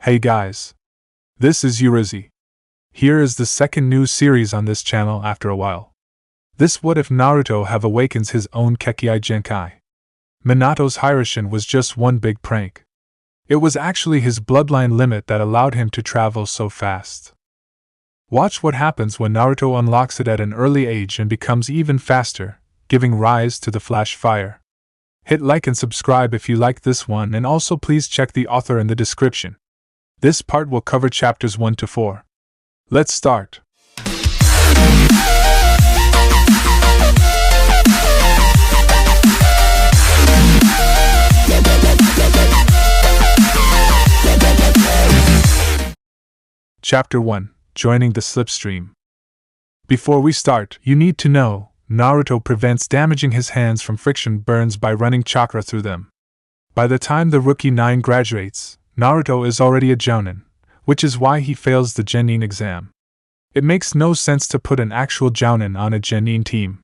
Hey guys. This is Urizi. Here is the second new series on this channel after a while. This What If Naruto Have Awakens His Own Kekkei Genkai. Minato's Hirashin was just one big prank. It was actually his bloodline limit that allowed him to travel so fast. Watch what happens when Naruto unlocks it at an early age and becomes even faster, giving rise to the flash fire. Hit like and subscribe if you like this one, and also please check the author in the description. This part will cover chapters 1 to 4. Let's start. Chapter 1. Joining the Slipstream. Before we start, you need to know, Naruto prevents damaging his hands from friction burns by running chakra through them. By the time the Rookie 9 graduates, Naruto is already a jounin, which is why he fails the genin exam. It makes no sense to put an actual jounin on a genin team.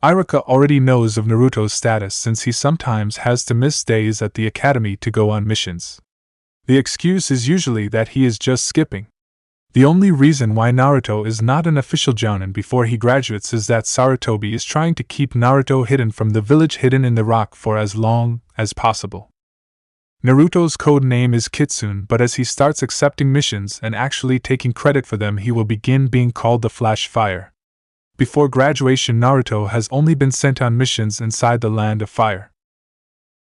Iruka already knows of Naruto's status since he sometimes has to miss days at the academy to go on missions. The excuse is usually that he is just skipping. The only reason why Naruto is not an official jounin before he graduates is that Sarutobi is trying to keep Naruto hidden from the village hidden in the rock for as long as possible. Naruto's code name is Kitsune, but as he starts accepting missions and actually taking credit for them, he will begin being called the Flash Fire. Before graduation, Naruto has only been sent on missions inside the Land of Fire.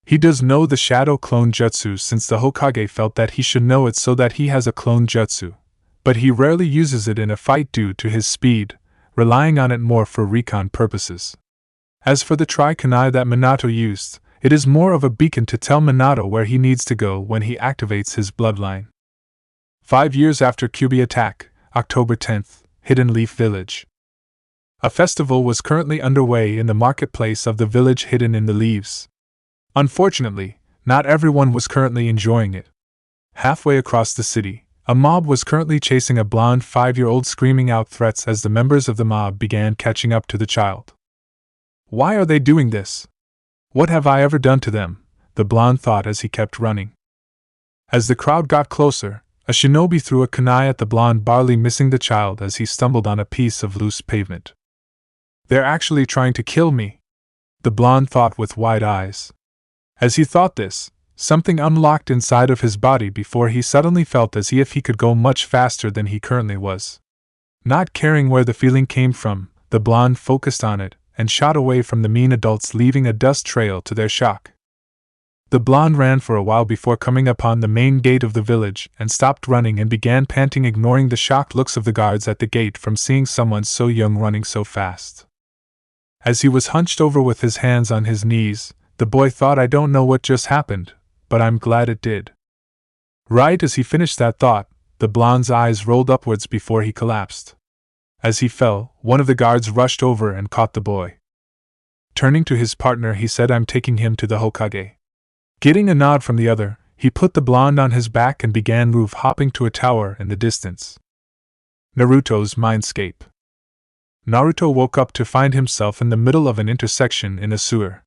He does know the Shadow Clone Jutsu since the Hokage felt that he should know it so that he has a clone jutsu, but he rarely uses it in a fight due to his speed, relying on it more for recon purposes. As for the Tri-Kunai that Minato used, it is more of a beacon to tell Minato where he needs to go when he activates his bloodline. 5 years after Kyuubi attack, October 10th, Hidden Leaf Village. A festival was currently underway in the marketplace of the village hidden in the leaves. Unfortunately, not everyone was currently enjoying it. Halfway across the city, a mob was currently chasing a blonde 5-year-old, screaming out threats as the members of the mob began catching up to the child. Why are they doing this? What have I ever done to them? The blonde thought as he kept running. As the crowd got closer, a shinobi threw a kunai at the blonde, barely missing the child as he stumbled on a piece of loose pavement. They're actually trying to kill me, the blonde thought with wide eyes. As he thought this, something unlocked inside of his body before he suddenly felt as if he could go much faster than he currently was. Not caring where the feeling came from, the blonde focused on it and shot away from the mean adults, leaving a dust trail to their shock. The blonde ran for a while before coming upon the main gate of the village and stopped running and began panting, ignoring the shocked looks of the guards at the gate from seeing someone so young running so fast. As he was hunched over with his hands on his knees, the boy thought, I don't know what just happened, but I'm glad it did. Right as he finished that thought, the blonde's eyes rolled upwards before he collapsed. As he fell, one of the guards rushed over and caught the boy. Turning to his partner, he said, I'm taking him to the Hokage. Getting a nod from the other, he put the blonde on his back and began roof hopping to a tower in the distance. Naruto's Mindscape. Naruto woke up to find himself in the middle of an intersection in a sewer.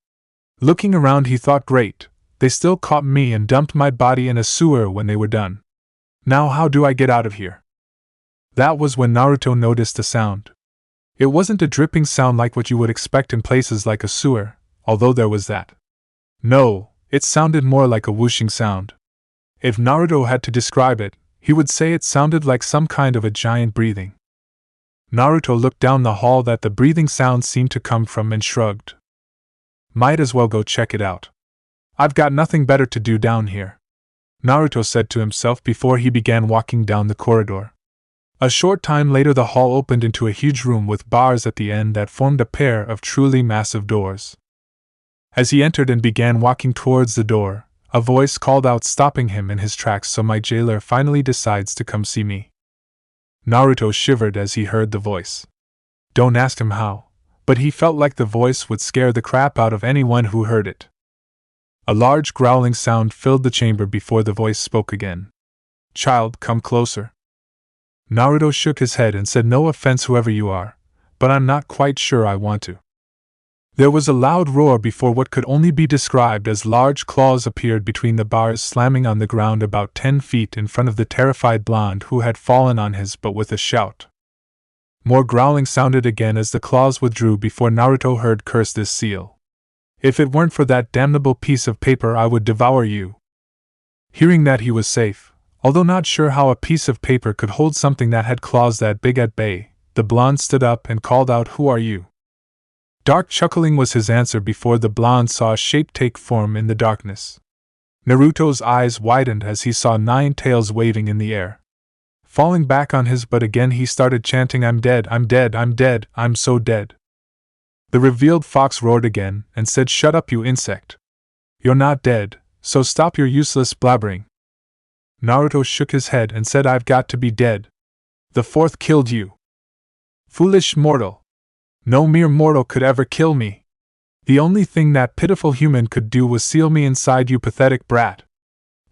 Looking around, he thought, great, they still caught me and dumped my body in a sewer when they were done. Now how do I get out of here? That was when Naruto noticed a sound. It wasn't a dripping sound like what you would expect in places like a sewer, although there was that. No, it sounded more like a whooshing sound. If Naruto had to describe it, he would say it sounded like some kind of a giant breathing. Naruto looked down the hall that the breathing sound seemed to come from and shrugged. Might as well go check it out. I've got nothing better to do down here, Naruto said to himself before he began walking down the corridor. A short time later, the hall opened into a huge room with bars at the end that formed a pair of truly massive doors. As he entered and began walking towards the door, a voice called out, stopping him in his tracks. So my jailer finally decides to come see me. Naruto shivered as he heard the voice. Don't ask him how, but he felt like the voice would scare the crap out of anyone who heard it. A large growling sound filled the chamber before the voice spoke again. Child, come closer. Naruto shook his head and said, no offense whoever you are, but I'm not quite sure I want to. There was a loud roar before what could only be described as large claws appeared between the bars, slamming on the ground about 10 feet in front of the terrified blonde who had fallen on his butt with a shout. More growling sounded again as the claws withdrew before Naruto heard, "Curse this seal. If it weren't for that damnable piece of paper, I would devour you." Hearing that he was safe, although not sure how a piece of paper could hold something that had claws that big at bay, the blonde stood up and called out, "Who are you?" Dark chuckling was his answer before the blonde saw a shape take form in the darkness. Naruto's eyes widened as he saw 9 tails waving in the air. Falling back on his butt again, he started chanting, "I'm dead, I'm dead, I'm dead, I'm so dead." The revealed fox roared again and said, "Shut up, you insect. You're not dead, so stop your useless blabbering." Naruto shook his head and said, "I've got to be dead. The 4th killed you. Foolish mortal. No mere mortal could ever kill me. The only thing that pitiful human could do was seal me inside, you pathetic brat.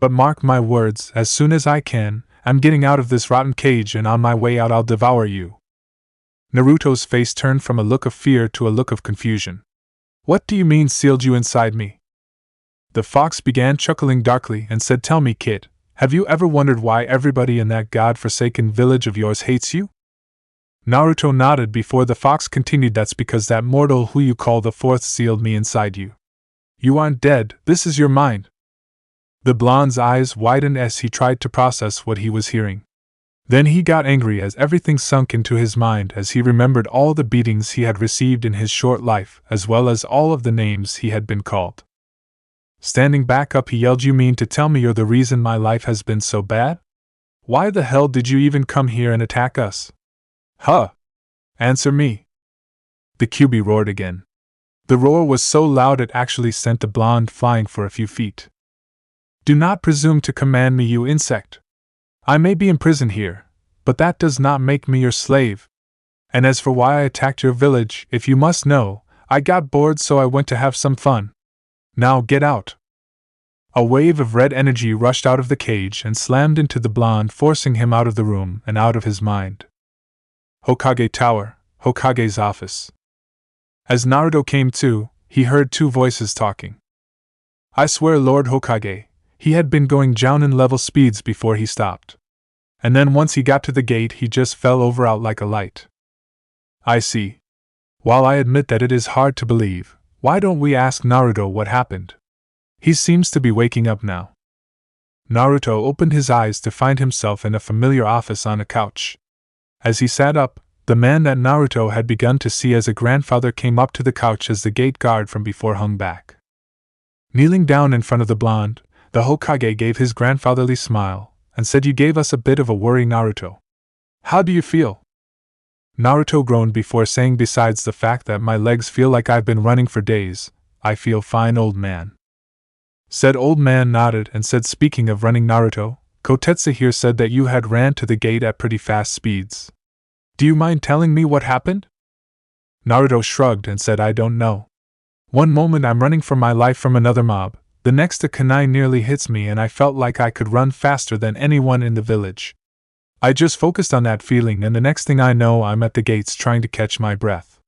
But mark my words, as soon as I can, I'm getting out of this rotten cage, and on my way out I'll devour you." Naruto's face turned from a look of fear to a look of confusion. "What do you mean, sealed you inside me?" The fox began chuckling darkly and said, "Tell me, kid, have you ever wondered why everybody in that god-forsaken village of yours hates you?" Naruto nodded before the fox continued, "That's because that mortal who you call the 4th sealed me inside you. You aren't dead, this is your mind." The blonde's eyes widened as he tried to process what he was hearing. Then he got angry as everything sunk into his mind as he remembered all the beatings he had received in his short life, as well as all of the names he had been called. Standing back up, he yelled, "You mean to tell me you're the reason my life has been so bad? Why the hell did you even come here and attack us? Huh! Answer me!" The Kyuubi roared again. The roar was so loud it actually sent the blonde flying for a few feet. "Do not presume to command me, you insect. I may be imprisoned here, but that does not make me your slave. And as for why I attacked your village, if you must know, I got bored so I went to have some fun. Now get out." A wave of red energy rushed out of the cage and slammed into the blonde, forcing him out of the room and out of his mind. Hokage Tower, Hokage's office. As Naruto came to, he heard 2 voices talking. I swear, Lord Hokage, he had been going Jounin level speeds before he stopped. And then once he got to the gate, he just fell over out like a light. I see. While I admit that it is hard to believe, why don't we ask Naruto what happened? He seems to be waking up now. Naruto opened his eyes to find himself in a familiar office on a couch. As he sat up, the man that Naruto had begun to see as a grandfather came up to the couch as the gate guard from before hung back. Kneeling down in front of the blonde, the Hokage gave his grandfatherly smile and said, "You gave us a bit of a worry, Naruto. How do you feel?" Naruto groaned before saying, "Besides the fact that my legs feel like I've been running for days, I feel fine, old man." Said old man nodded and said, "Speaking of running, Naruto, Kotetsu here said that you had ran to the gate at pretty fast speeds. Do you mind telling me what happened?" Naruto shrugged and said, "I don't know. One moment I'm running for my life from another mob, the next a kunai nearly hits me and I felt like I could run faster than anyone in the village. I just focused on that feeling and the next thing I know I'm at the gates trying to catch my breath."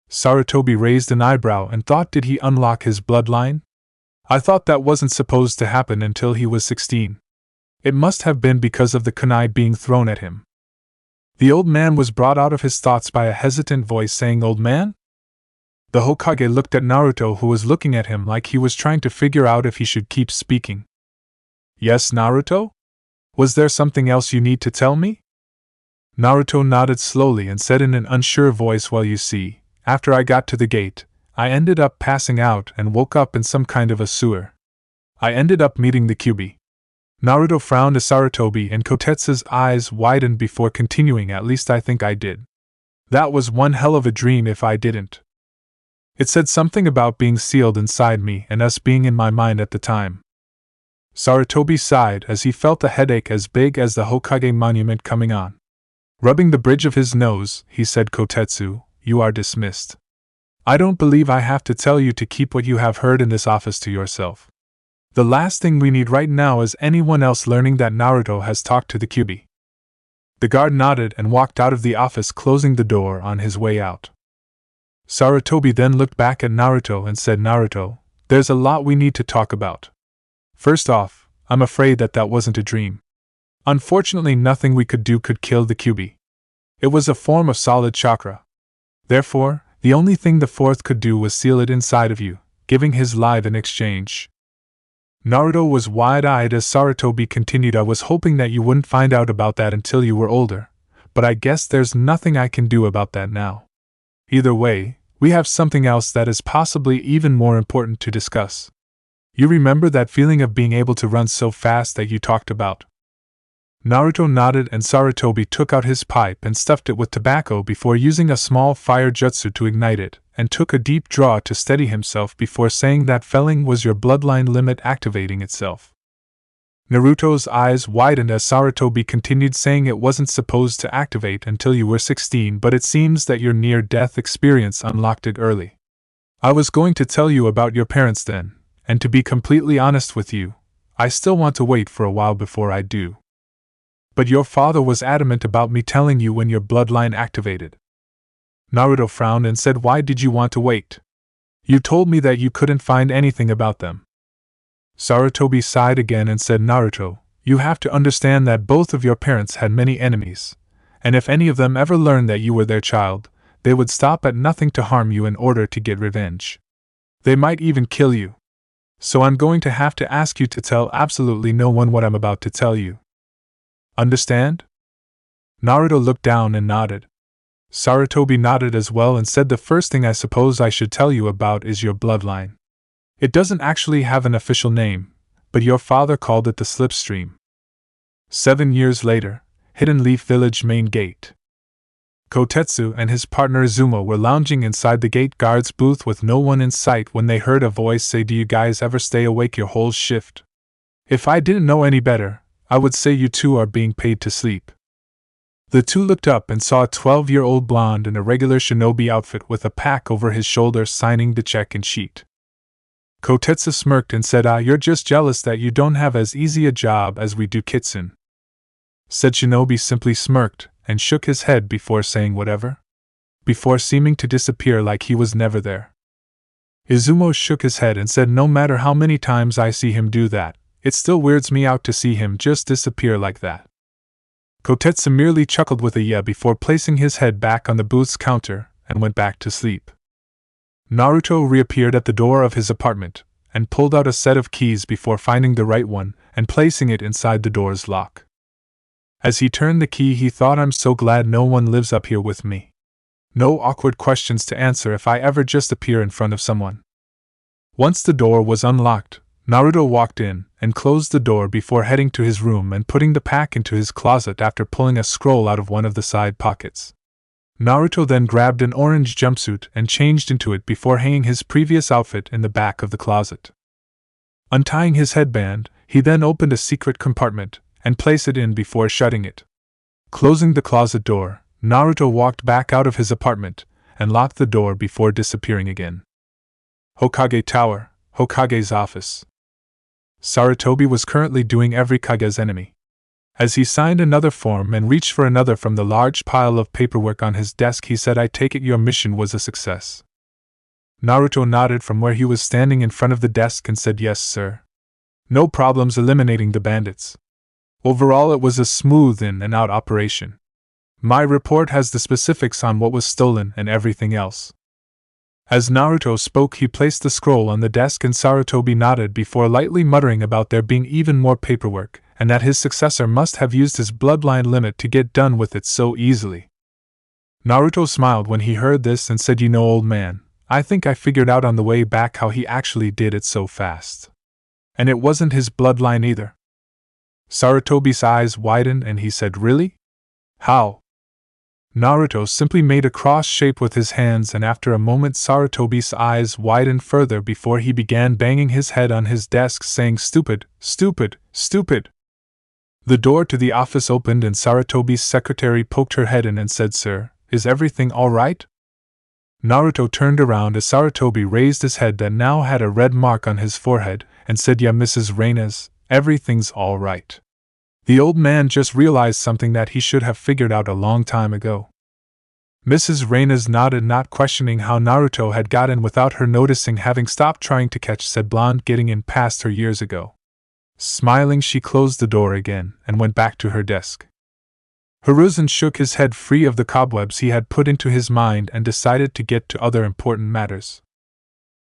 Sarutobi raised an eyebrow and thought, did he unlock his bloodline? I thought that wasn't supposed to happen until he was 16. It must have been because of the kunai being thrown at him. The old man was brought out of his thoughts by a hesitant voice saying, "Old man?" The Hokage looked at Naruto, who was looking at him like he was trying to figure out if he should keep speaking. "Yes, Naruto? Was there something else you need to tell me?" Naruto nodded slowly and said in an unsure voice, "Well, you see, after I got to the gate, I ended up passing out and woke up in some kind of a sewer. I ended up meeting the Kyuubi." Naruto frowned at Sarutobi and Kotetsu's eyes widened before continuing, "At least I think I did. That was one hell of a dream if I didn't. It said something about being sealed inside me and us being in my mind at the time." Sarutobi sighed as he felt a headache as big as the Hokage monument coming on. Rubbing the bridge of his nose, he said, "Kotetsu, you are dismissed. I don't believe I have to tell you to keep what you have heard in this office to yourself. The last thing we need right now is anyone else learning that Naruto has talked to the Kyuubi." The guard nodded and walked out of the office, closing the door on his way out. Sarutobi then looked back at Naruto and said, Naruto, there's a lot we need to talk about. First off, I'm afraid that wasn't a dream. Unfortunately, nothing we could do could kill the Kyuubi. It was a form of solid chakra. Therefore, the only thing the fourth could do was seal it inside of you, giving his life in exchange. Naruto was wide-eyed as Sarutobi continued. I was hoping that you wouldn't find out about that until you were older, but I guess there's nothing I can do about that now. Either way, we have something else that is possibly even more important to discuss. You remember that feeling of being able to run so fast that you talked about? Naruto nodded and Sarutobi took out his pipe and stuffed it with tobacco before using a small fire jutsu to ignite it, and took a deep draw to steady himself before saying that felling was your bloodline limit activating itself. Naruto's eyes widened as Sarutobi continued, saying it wasn't supposed to activate until you were 16, but it seems that your near-death experience unlocked it early. I was going to tell you about your parents then, and to be completely honest with you, I still want to wait for a while before I do. But your father was adamant about me telling you when your bloodline activated. Naruto frowned and said, why did you want to wait? You told me that you couldn't find anything about them. Sarutobi sighed again and said, Naruto, you have to understand that both of your parents had many enemies, and if any of them ever learned that you were their child, they would stop at nothing to harm you in order to get revenge. They might even kill you. So I'm going to have to ask you to tell absolutely no one what I'm about to tell you. Understand? Naruto looked down and nodded. Sarutobi nodded as well and said, the first thing I suppose I should tell you about is your bloodline. It doesn't actually have an official name, but your father called it the slipstream. 7 years later, Hidden Leaf Village main gate. Kotetsu and his partner Izumo were lounging inside the gate guard's booth with no one in sight when they heard a voice say, do you guys ever stay awake your whole shift? If I didn't know any better, I would say you two are being paid to sleep. The two looked up and saw a 12-year-old blonde in a regular shinobi outfit with a pack over his shoulder signing the check-in sheet. Kotetsu smirked and said, you're just jealous that you don't have as easy a job as we do, Kitsune. Said Shinobi simply smirked and shook his head before saying whatever, before seeming to disappear like he was never there. Izumo shook his head and said, no matter how many times I see him do that, it still weirds me out to see him just disappear like that. Kotetsu merely chuckled with a yeah before placing his head back on the booth's counter and went back to sleep. Naruto reappeared at the door of his apartment and pulled out a set of keys before finding the right one and placing it inside the door's lock. As he turned the key, he thought, I'm so glad no one lives up here with me. No awkward questions to answer if I ever just appear in front of someone. Once the door was unlocked, Naruto walked in and closed the door before heading to his room and putting the pack into his closet after pulling a scroll out of one of the side pockets. Naruto then grabbed an orange jumpsuit and changed into it before hanging his previous outfit in the back of the closet. Untying his headband, he then opened a secret compartment and placed it in before shutting it. Closing the closet door, Naruto walked back out of his apartment and locked the door before disappearing again. Hokage Tower, Hokage's office. Sarutobi was currently doing every Kage's enemy. As he signed another form and reached for another from the large pile of paperwork on his desk, he said, I take it your mission was a success. Naruto nodded from where he was standing in front of the desk and said, yes, sir. No problems eliminating the bandits. Overall, it was a smooth in and out operation. My report has the specifics on what was stolen and everything else. As Naruto spoke, he placed the scroll on the desk and Sarutobi nodded before lightly muttering about there being even more paperwork, and that his successor must have used his bloodline limit to get done with it so easily. Naruto smiled when he heard this and said, you know, old man, I think I figured out on the way back how he actually did it so fast. And it wasn't his bloodline either. Sarutobi's eyes widened and he said, really? How? Naruto simply made a cross shape with his hands, and after a moment Sarutobi's eyes widened further before he began banging his head on his desk saying, stupid, stupid, stupid. The door to the office opened and Sarutobi's secretary poked her head in and said, sir, is everything all right? Naruto turned around as Sarutobi raised his head that now had a red mark on his forehead and said, yeah, Mrs. Reines, everything's all right. The old man just realized something that he should have figured out a long time ago. Mrs. Reyes nodded, not questioning how Naruto had gotten without her noticing, having stopped trying to catch said blonde getting in past her years ago. Smiling, she closed the door again and went back to her desk. Hiruzen shook his head free of the cobwebs he had put into his mind and decided to get to other important matters.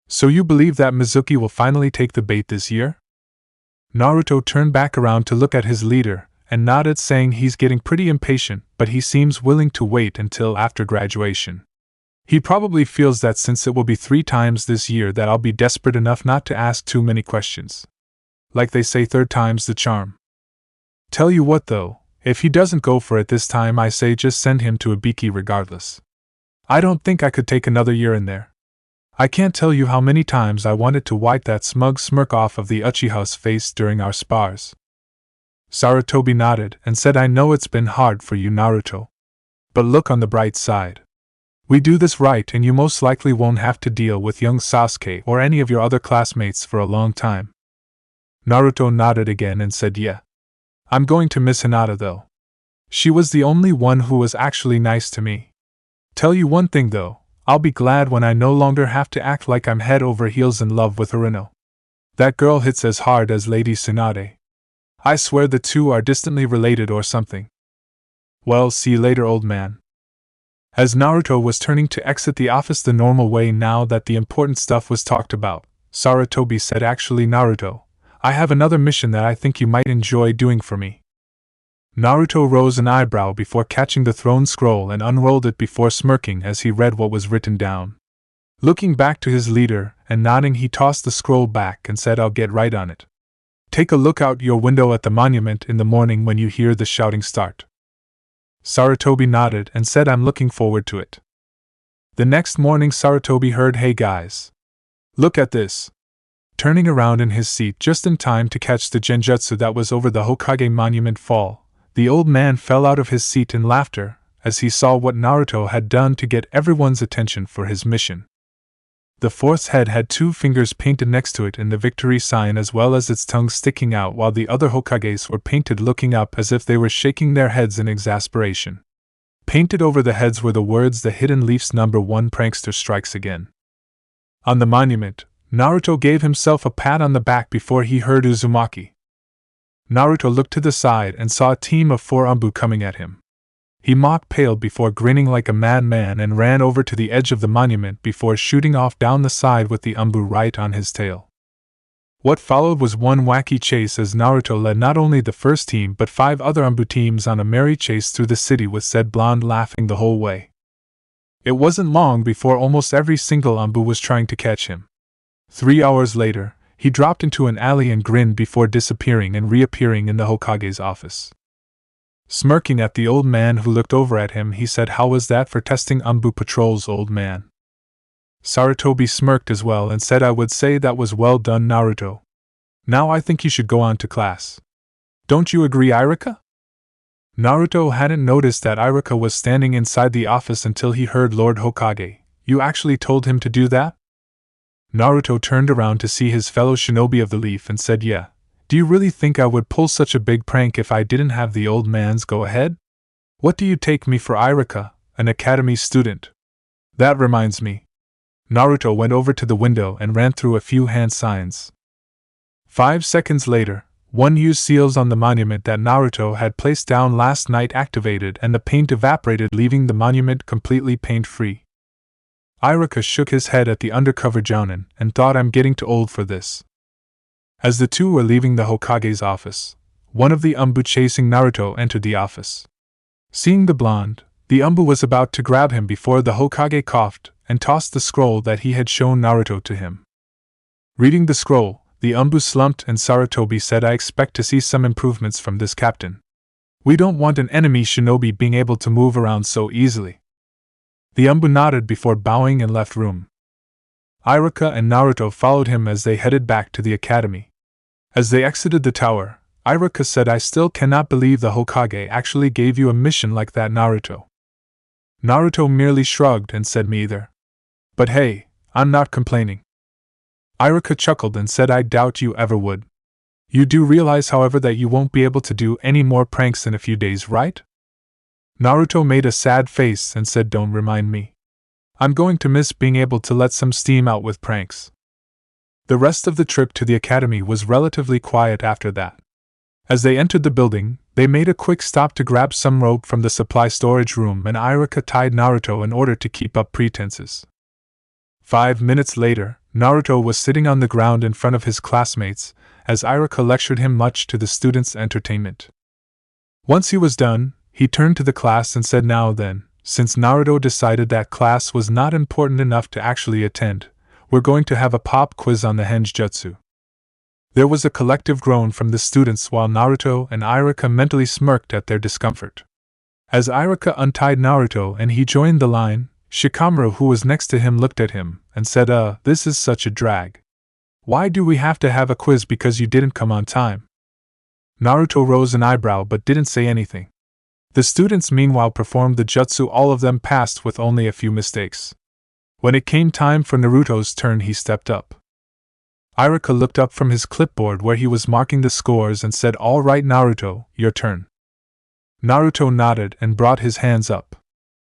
So you believe that Mizuki will finally take the bait this year? Naruto turned back around to look at his leader and nodded, saying he's getting pretty impatient, but he seems willing to wait until after graduation. He probably feels that since it will be 3 times this year that I'll be desperate enough not to ask too many questions. Like they say, 3rd time's the charm. Tell you what though, if he doesn't go for it this time, I say just send him to Ibiki regardless. I don't think I could take another year in there. I can't tell you how many times I wanted to wipe that smug smirk off of the Uchiha's face during our spars. Sarutobi nodded and said, I know it's been hard for you, Naruto. But look on the bright side. We do this right and you most likely won't have to deal with young Sasuke or any of your other classmates for a long time. Naruto nodded again and said, yeah. I'm going to miss Hinata though. She was the only one who was actually nice to me. Tell you one thing though, I'll be glad when I no longer have to act like I'm head over heels in love with Urino. That girl hits as hard as Lady Tsunade. I swear the two are distantly related or something. Well, see you later, old man. As Naruto was turning to exit the office the normal way now that the important stuff was talked about, Sarutobi said, actually Naruto, I have another mission that I think you might enjoy doing for me. Naruto rose an eyebrow before catching the thrown scroll and unrolled it before smirking as he read what was written down. Looking back to his leader and nodding, he tossed the scroll back and said, I'll get right on it. Take a look out your window at the monument in the morning when you hear the shouting start. Sarutobi nodded and said, I'm looking forward to it. The next morning Sarutobi heard, hey guys. Look at this. Turning around in his seat just in time to catch the genjutsu that was over the Hokage monument fall, the old man fell out of his seat in laughter as he saw what Naruto had done to get everyone's attention for his mission. The 4th head had 2 fingers painted next to it in the victory sign, as well as its tongue sticking out, while the other Hokages were painted looking up as if they were shaking their heads in exasperation. Painted over the heads were the words, the Hidden Leaf's #1 prankster strikes again. On the monument, Naruto gave himself a pat on the back before he heard Uzumaki. Naruto looked to the side and saw a team of 4 Anbu coming at him. He mock paled before grinning like a madman and ran over to the edge of the monument before shooting off down the side with the Anbu right on his tail. What followed was one wacky chase as Naruto led not only the first team but 5 other Anbu teams on a merry chase through the city, with said blonde laughing the whole way. It wasn't long before almost every single Anbu was trying to catch him. 3 hours later, he dropped into an alley and grinned before disappearing and reappearing in the Hokage's office. Smirking at the old man who looked over at him, he said, how was that for testing Anbu patrols, old man? Sarutobi smirked as well and said, I would say that was well done, Naruto. Now I think you should go on to class. Don't you agree, Irika? Naruto hadn't noticed that Irika was standing inside the office until he heard Lord Hokage. You actually told him to do that? Naruto turned around to see his fellow shinobi of the leaf and said, yeah. Do you really think I would pull such a big prank if I didn't have the old man's go-ahead? What do you take me for, Irika, an academy student? That reminds me. Naruto went over to the window and ran through a few hand signs. 5 seconds later, 1 used seals on the monument that Naruto had placed down last night activated and the paint evaporated, leaving the monument completely paint-free. Irika shook his head at the undercover jounin and thought, I'm getting too old for this. As the two were leaving the Hokage's office, one of the Anbu chasing Naruto entered the office. Seeing the blonde, the Anbu was about to grab him before the Hokage coughed and tossed the scroll that he had shown Naruto to him. Reading the scroll, the Anbu slumped and Sarutobi said, I expect to see some improvements from this captain. We don't want an enemy shinobi being able to move around so easily. The Anbu nodded before bowing and left room. Irika and Naruto followed him as they headed back to the academy. As they exited the tower, Irika said, I still cannot believe the Hokage actually gave you a mission like that, Naruto. Naruto merely shrugged and said, me either. But hey, I'm not complaining. Irika chuckled and said, I doubt you ever would. You do realize, however, that you won't be able to do any more pranks in a few days, right? Naruto made a sad face and said, "Don't remind me. I'm going to miss being able to let some steam out with pranks." The rest of the trip to the academy was relatively quiet after that. As they entered the building, they made a quick stop to grab some rope from the supply storage room, and Iruka tied Naruto in order to keep up pretenses. 5 minutes later, Naruto was sitting on the ground in front of his classmates, as Iruka lectured him much to the students' entertainment. Once he was done, he turned to the class and said, "Now then, since Naruto decided that class was not important enough to actually attend, we're going to have a pop quiz on the Henjutsu." There was a collective groan from the students while Naruto and Iruka mentally smirked at their discomfort. As Iruka untied Naruto and he joined the line, Shikamaru, who was next to him, looked at him and said, "This is such a drag. Why do we have to have a quiz because you didn't come on time?" Naruto rose an eyebrow but didn't say anything. The students meanwhile performed the jutsu. All of them passed with only a few mistakes. When it came time for Naruto's turn, he stepped up. Iruka looked up from his clipboard where he was marking the scores and said, "All right, Naruto, your turn." Naruto nodded and brought his hands up.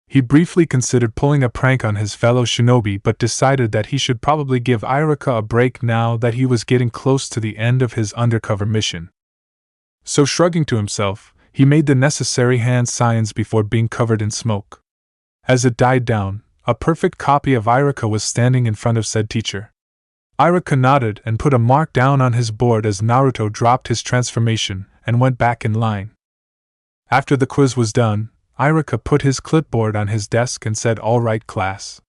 He briefly considered pulling a prank on his fellow shinobi but decided that he should probably give Iruka a break now that he was getting close to the end of his undercover mission. So shrugging to himself, he made the necessary hand signs before being covered in smoke. As it died down, a perfect copy of Iruka was standing in front of said teacher. Iruka nodded and put a mark down on his board as Naruto dropped his transformation and went back in line. After the quiz was done, Iruka put his clipboard on his desk and said, "All right, class.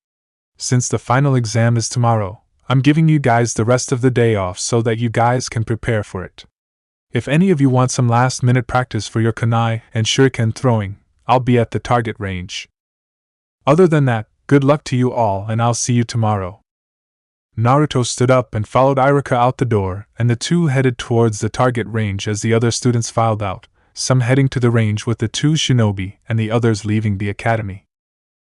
Since the final exam is tomorrow, I'm giving you guys the rest of the day off so that you guys can prepare for it. If any of you want some last-minute practice for your kunai and shuriken throwing, I'll be at the target range. Other than that, good luck to you all and I'll see you tomorrow." Naruto stood up and followed Iruka out the door, and the two headed towards the target range as the other students filed out, some heading to the range with the two shinobi and the others leaving the academy.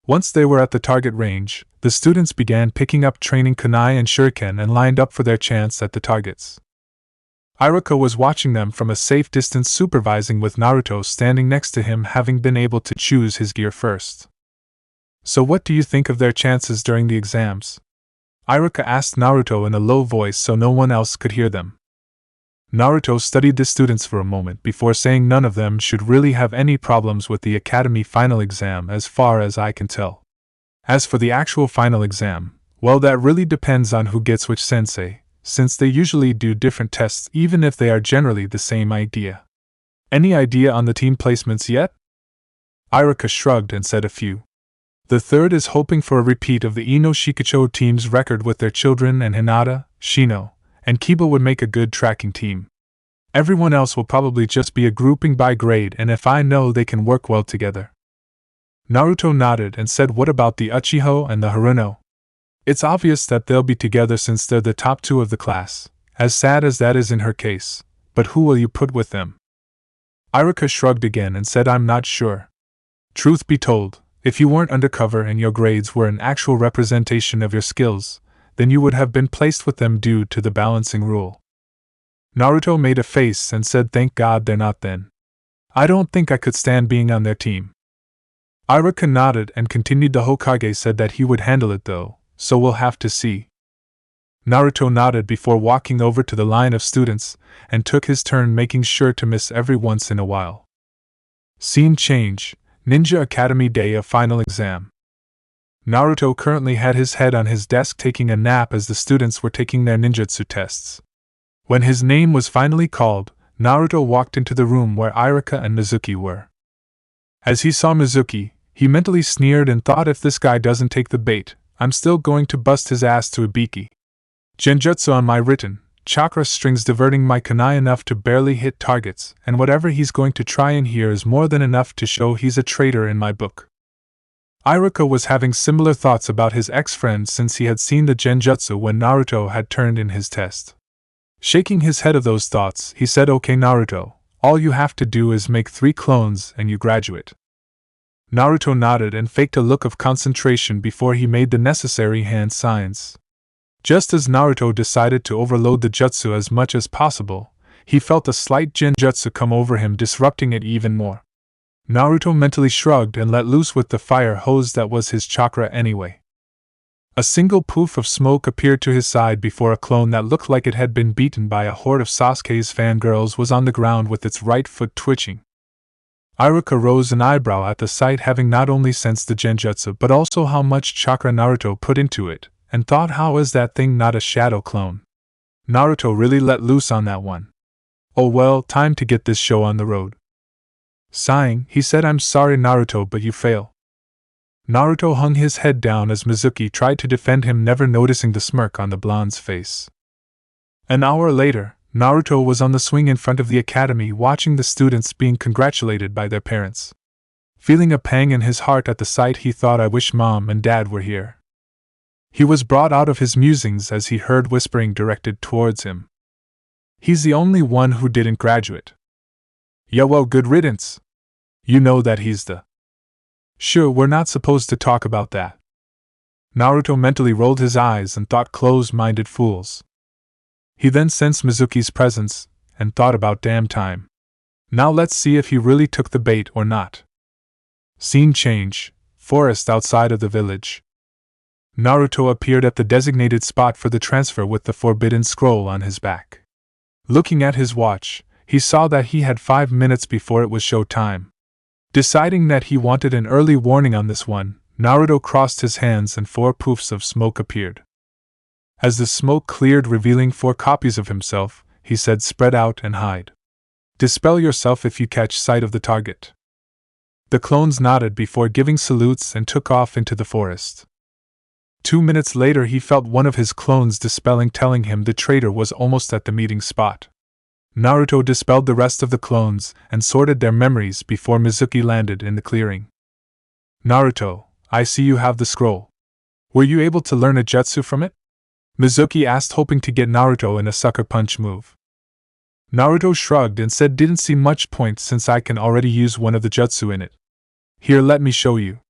Once they were at the target range, the students began picking up training kunai and shuriken and lined up for their chance at the targets. Iruka was watching them from a safe distance, supervising with Naruto standing next to him, having been able to choose his gear first. "So what do you think of their chances during the exams?" Iruka asked Naruto in a low voice so no one else could hear them. Naruto studied the students for a moment before saying, "None of them should really have any problems with the academy final exam as far as I can tell. As for the actual final exam, well, that really depends on who gets which sensei, since they usually do different tests even if they are generally the same idea. Any idea on the team placements yet?" Iruka shrugged and said, "A few. The third is hoping for a repeat of the Ino Shikucho team's record with their children, and Hinata, Shino, and Kiba would make a good tracking team. Everyone else will probably just be a grouping by grade, and if I know they can work well together." Naruto nodded and said, "What about the Uchiho and the Haruno? It's obvious that they'll be together since they're the top two of the class, as sad as that is in her case, but who will you put with them?" Iruka shrugged again and said, "I'm not sure. Truth be told, if you weren't undercover and your grades were an actual representation of your skills, then you would have been placed with them due to the balancing rule." Naruto made a face and said, "Thank God they're not then. I don't think I could stand being on their team." Iruka nodded and continued, "The Hokage said that he would handle it though, so we'll have to see." Naruto nodded before walking over to the line of students and took his turn, making sure to miss every once in a while. Scene change. Ninja Academy day of final exam. Naruto currently had his head on his desk taking a nap as the students were taking their ninjutsu tests. When his name was finally called, Naruto walked into the room where Iruka and Mizuki were. As he saw Mizuki, he mentally sneered and thought, "If this guy doesn't take the bait, I'm still going to bust his ass to Ibiki. Genjutsu on my written, chakra strings diverting my kunai enough to barely hit targets, and whatever he's going to try in here is more than enough to show he's a traitor in my book." Iruka was having similar thoughts about his ex-friend since he had seen the genjutsu when Naruto had turned in his test. Shaking his head of those thoughts, he said, "Okay Naruto, all you have to do is make 3 clones and you graduate." Naruto nodded and faked a look of concentration before he made the necessary hand signs. Just as Naruto decided to overload the jutsu as much as possible, he felt a slight genjutsu come over him, disrupting it even more. Naruto mentally shrugged and let loose with the fire hose that was his chakra anyway. A single poof of smoke appeared to his side before a clone that looked like it had been beaten by a horde of Sasuke's fangirls was on the ground with its right foot twitching. Iruka rose an eyebrow at the sight, having not only sensed the genjutsu but also how much chakra Naruto put into it, and thought, how is that thing not a shadow clone? Naruto really let loose on that one. Oh well, time to get this show on the road. Sighing, he said, I'm sorry Naruto, but you fail. Naruto hung his head down as Mizuki tried to defend him, never noticing the smirk on the blonde's face. An hour later, Naruto was on the swing in front of the academy watching the students being congratulated by their parents. Feeling a pang in his heart at the sight, he thought, I wish Mom and Dad were here. He was brought out of his musings as he heard whispering directed towards him. He's the only one who didn't graduate. Yeah, well, good riddance. You know that he's the... Sure, we're not supposed to talk about that. Naruto mentally rolled his eyes and thought, close-minded fools. He then sensed Mizuki's presence, and thought about damn time. Now let's see if he really took the bait or not. Scene change, forest outside of the village. Naruto appeared at the designated spot for the transfer with the forbidden scroll on his back. Looking at his watch, he saw that he had 5 minutes before it was show time. Deciding that he wanted an early warning on this one, Naruto crossed his hands and 4 poofs of smoke appeared. As the smoke cleared, revealing 4 copies of himself, he said, spread out and hide. Dispel yourself if you catch sight of the target. The clones nodded before giving salutes and took off into the forest. 2 minutes later, he felt one of his clones dispelling, telling him the traitor was almost at the meeting spot. Naruto dispelled the rest of the clones and sorted their memories before Mizuki landed in the clearing. Naruto, I see you have the scroll. Were you able to learn a jutsu from it? Mizuki asked, hoping to get Naruto in a sucker punch move. Naruto shrugged and said, didn't see much point since I can already use one of the jutsu in it. Here, let me show you.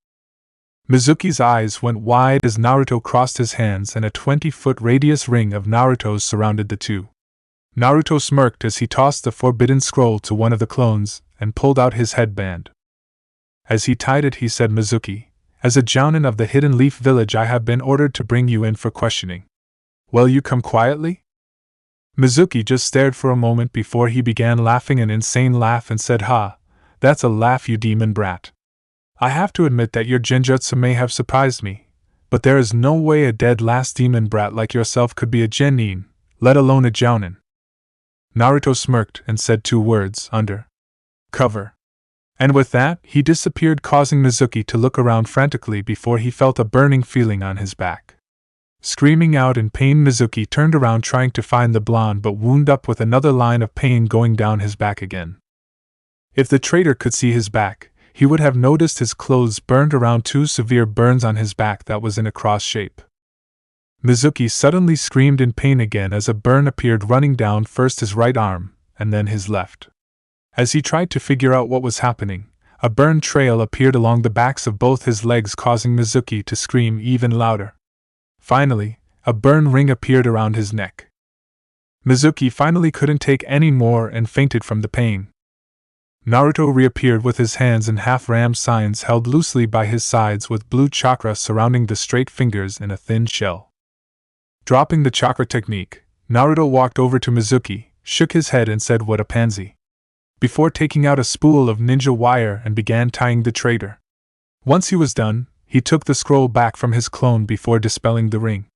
Mizuki's eyes went wide as Naruto crossed his hands and a 20-foot radius ring of Naruto's surrounded the two. Naruto smirked as he tossed the forbidden scroll to one of the clones and pulled out his headband. As he tied it, he said, Mizuki, as a jounin of the Hidden Leaf Village, I have been ordered to bring you in for questioning. Will you come quietly? Mizuki just stared for a moment before he began laughing an insane laugh and said, Ha, that's a laugh, you demon brat. I have to admit that your genjutsu may have surprised me, but there is no way a dead last demon brat like yourself could be a genin, let alone a jounin. Naruto smirked and said 2 words, under cover. And with that, he disappeared, causing Mizuki to look around frantically before he felt a burning feeling on his back. Screaming out in pain, Mizuki turned around trying to find the blonde, but wound up with another line of pain going down his back again. If the traitor could see his back, he would have noticed his clothes burned around 2 severe burns on his back that was in a cross shape. Mizuki suddenly screamed in pain again as a burn appeared running down first his right arm, and then his left. As he tried to figure out what was happening, a burn trail appeared along the backs of both his legs, causing Mizuki to scream even louder. Finally, a burn ring appeared around his neck. Mizuki finally couldn't take any more and fainted from the pain. Naruto reappeared with his hands in half-ram signs held loosely by his sides with blue chakra surrounding the straight fingers in a thin shell. Dropping the chakra technique, Naruto walked over to Mizuki, shook his head and said, what a pansy, before taking out a spool of ninja wire and began tying the traitor. Once he was done, he took the scroll back from his clone before dispelling the ring.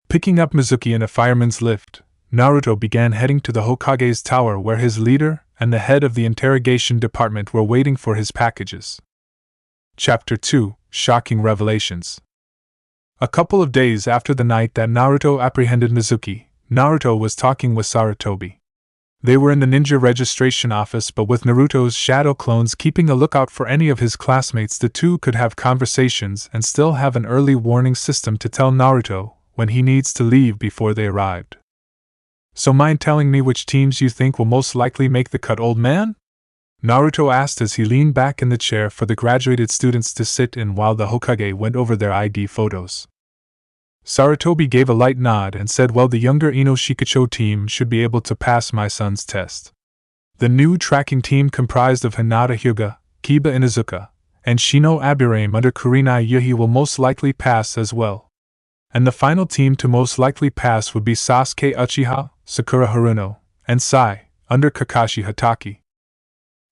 Picking up Mizuki in a fireman's lift, Naruto began heading to the Hokage's tower, where his leader and the head of the interrogation department were waiting for his packages. Chapter 2: Shocking Revelations. A couple of days after the night that Naruto apprehended Mizuki, Naruto was talking with Sarutobi. They were in the ninja registration office, but with Naruto's shadow clones keeping a lookout for any of his classmates, the two could have conversations and still have an early warning system to tell Naruto when he needs to leave before they arrived. So mind telling me which teams you think will most likely make the cut, old man? Naruto asked as he leaned back in the chair for the graduated students to sit in while the Hokage went over their ID photos. Sarutobi gave a light nod and said, well, the younger Ino Shikacho team should be able to pass my son's test. The new tracking team comprised of Hinata Hyuga, Kiba Inuzuka, and Shino Aburame under Kurenai Yuhi will most likely pass as well. And the final team to most likely pass would be Sasuke Uchiha, Sakura Haruno, and Sai, under Kakashi Hatake.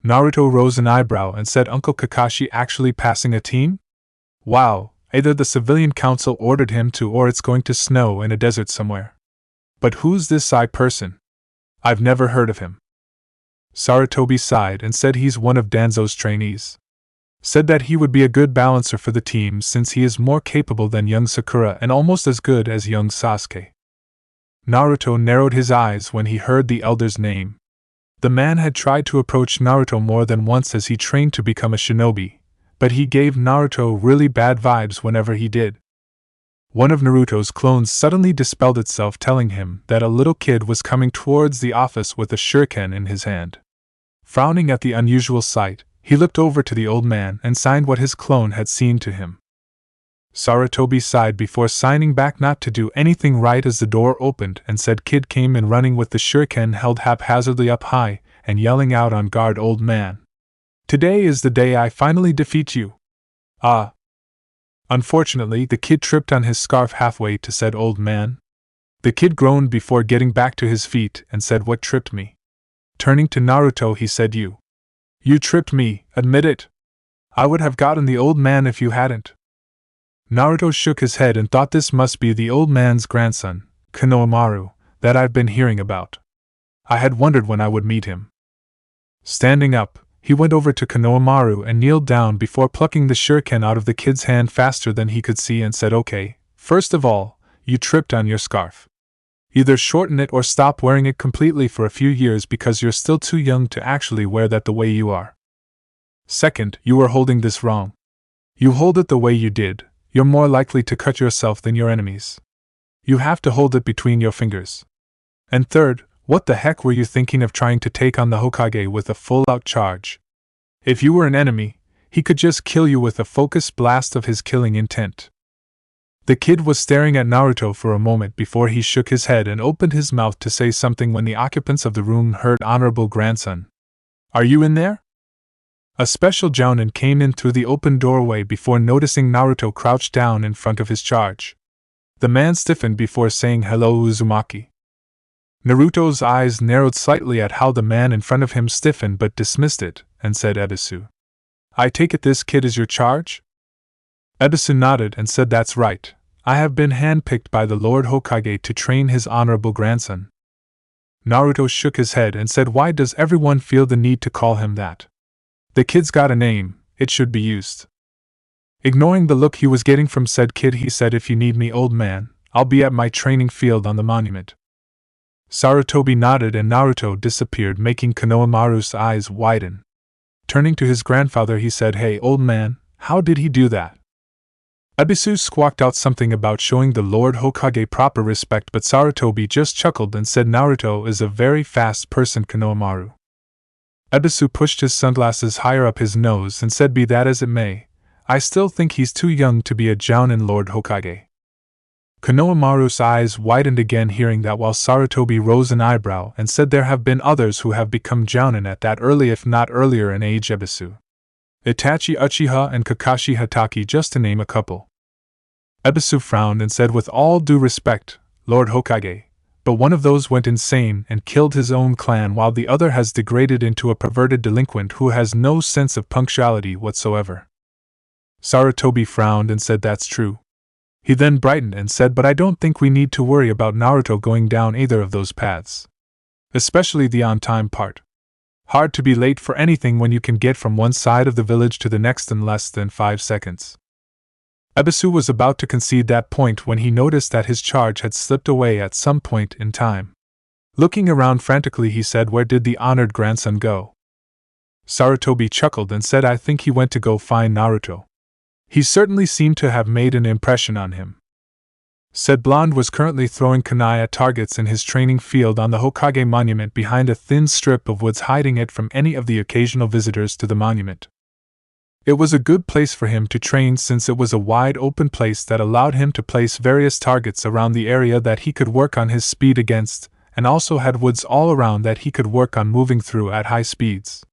Naruto rose an eyebrow and said, Uncle Kakashi actually passing a team? Wow, either the civilian council ordered him to or it's going to snow in a desert somewhere. But who's this Sai person? I've never heard of him. Sarutobi sighed and said he's one of Danzo's trainees. Said that he would be a good balancer for the team since he is more capable than young Sakura and almost as good as young Sasuke. Naruto narrowed his eyes when he heard the elder's name. The man had tried to approach Naruto more than once as he trained to become a shinobi, but he gave Naruto really bad vibes whenever he did. One of Naruto's clones suddenly dispelled itself, telling him that a little kid was coming towards the office with a shuriken in his hand. Frowning at the unusual sight, he looked over to the old man and signed what his clone had seen to him. Sarutobi sighed before signing back not to do anything right as the door opened and said kid came in running with the shuriken held haphazardly up high and yelling out on guard, old man. Today is the day I finally defeat you. Ah. Unfortunately, the kid tripped on his scarf halfway to said old man. The kid groaned before getting back to his feet and said, what tripped me? Turning to Naruto he said, You tripped me, admit it. I would have gotten the old man if you hadn't. Naruto shook his head and thought this must be the old man's grandson, Konohamaru, that I've been hearing about. I had wondered when I would meet him. Standing up, he went over to Konohamaru and kneeled down before plucking the shuriken out of the kid's hand faster than he could see and said, Okay, first of all, you tripped on your scarf. Either shorten it or stop wearing it completely for a few years because you're still too young to actually wear that the way you are. Second, you are holding this wrong. You hold it the way you did, you're more likely to cut yourself than your enemies. You have to hold it between your fingers. And third, what the heck were you thinking of trying to take on the Hokage with a full-out charge? If you were an enemy, he could just kill you with a focused blast of his killing intent. The kid was staring at Naruto for a moment before he shook his head and opened his mouth to say something when the occupants of the room heard honorable grandson. Are you in there? A special jounin came in through the open doorway before noticing Naruto crouched down in front of his charge. The man stiffened before saying hello Uzumaki. Naruto's eyes narrowed slightly at how the man in front of him stiffened but dismissed it, and said Ebisu. I take it this kid is your charge? Ebisu nodded and said that's right. I have been handpicked by the Lord Hokage to train his honorable grandson. Naruto shook his head and said why does everyone feel the need to call him that? The kid's got a name, it should be used. Ignoring the look he was getting from said kid he said if you need me old man, I'll be at my training field on the monument. Sarutobi nodded and Naruto disappeared making Konohamaru's eyes widen. Turning to his grandfather he said hey old man, how did he do that? Ebisu squawked out something about showing the Lord Hokage proper respect but Sarutobi just chuckled and said Naruto is a very fast person Konohamaru. Ebisu pushed his sunglasses higher up his nose and said be that as it may, I still think he's too young to be a jounin Lord Hokage. Konohamaru's eyes widened again hearing that while Sarutobi rose an eyebrow and said there have been others who have become jounin at that early if not earlier in age Ebisu. Itachi Uchiha and Kakashi Hatake just to name a couple. Ebisu frowned and said with all due respect, Lord Hokage, but one of those went insane and killed his own clan while the other has degraded into a perverted delinquent who has no sense of punctuality whatsoever. Sarutobi frowned and said that's true. He then brightened and said but I don't think we need to worry about Naruto going down either of those paths. Especially the on-time part. Hard to be late for anything when you can get from one side of the village to the next in less than 5 seconds. Ebisu was about to concede that point when he noticed that his charge had slipped away at some point in time. Looking around frantically he said where did the honored grandson go? Sarutobi chuckled and said I think he went to go find Naruto. He certainly seemed to have made an impression on him. Said blonde was currently throwing kunai at targets in his training field on the Hokage monument behind a thin strip of woods hiding it from any of the occasional visitors to the monument. It was a good place for him to train since it was a wide open place that allowed him to place various targets around the area that he could work on his speed against, and also had woods all around that he could work on moving through at high speeds.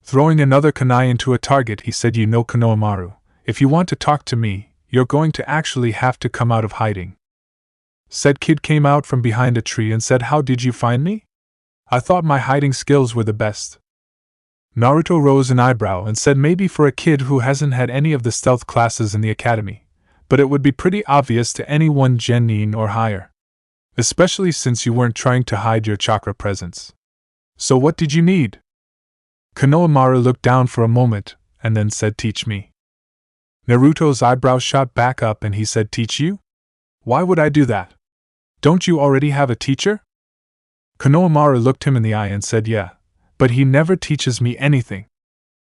Throwing another kunai into a target, he said, "You know, Konohamaru, if you want to talk to me, you're going to actually have to come out of hiding." Said kid came out from behind a tree and said, "How did you find me? I thought my hiding skills were the best." Naruto rose an eyebrow and said, "Maybe for a kid who hasn't had any of the stealth classes in the academy, but it would be pretty obvious to anyone genin or higher. Especially since you weren't trying to hide your chakra presence. So what did you need?" Konohamaru looked down for a moment, and then said, "Teach me." Naruto's eyebrows shot back up and he said, "Teach you? Why would I do that? Don't you already have a teacher?" Konohamaru looked him in the eye and said, "Yeah, but he never teaches me anything.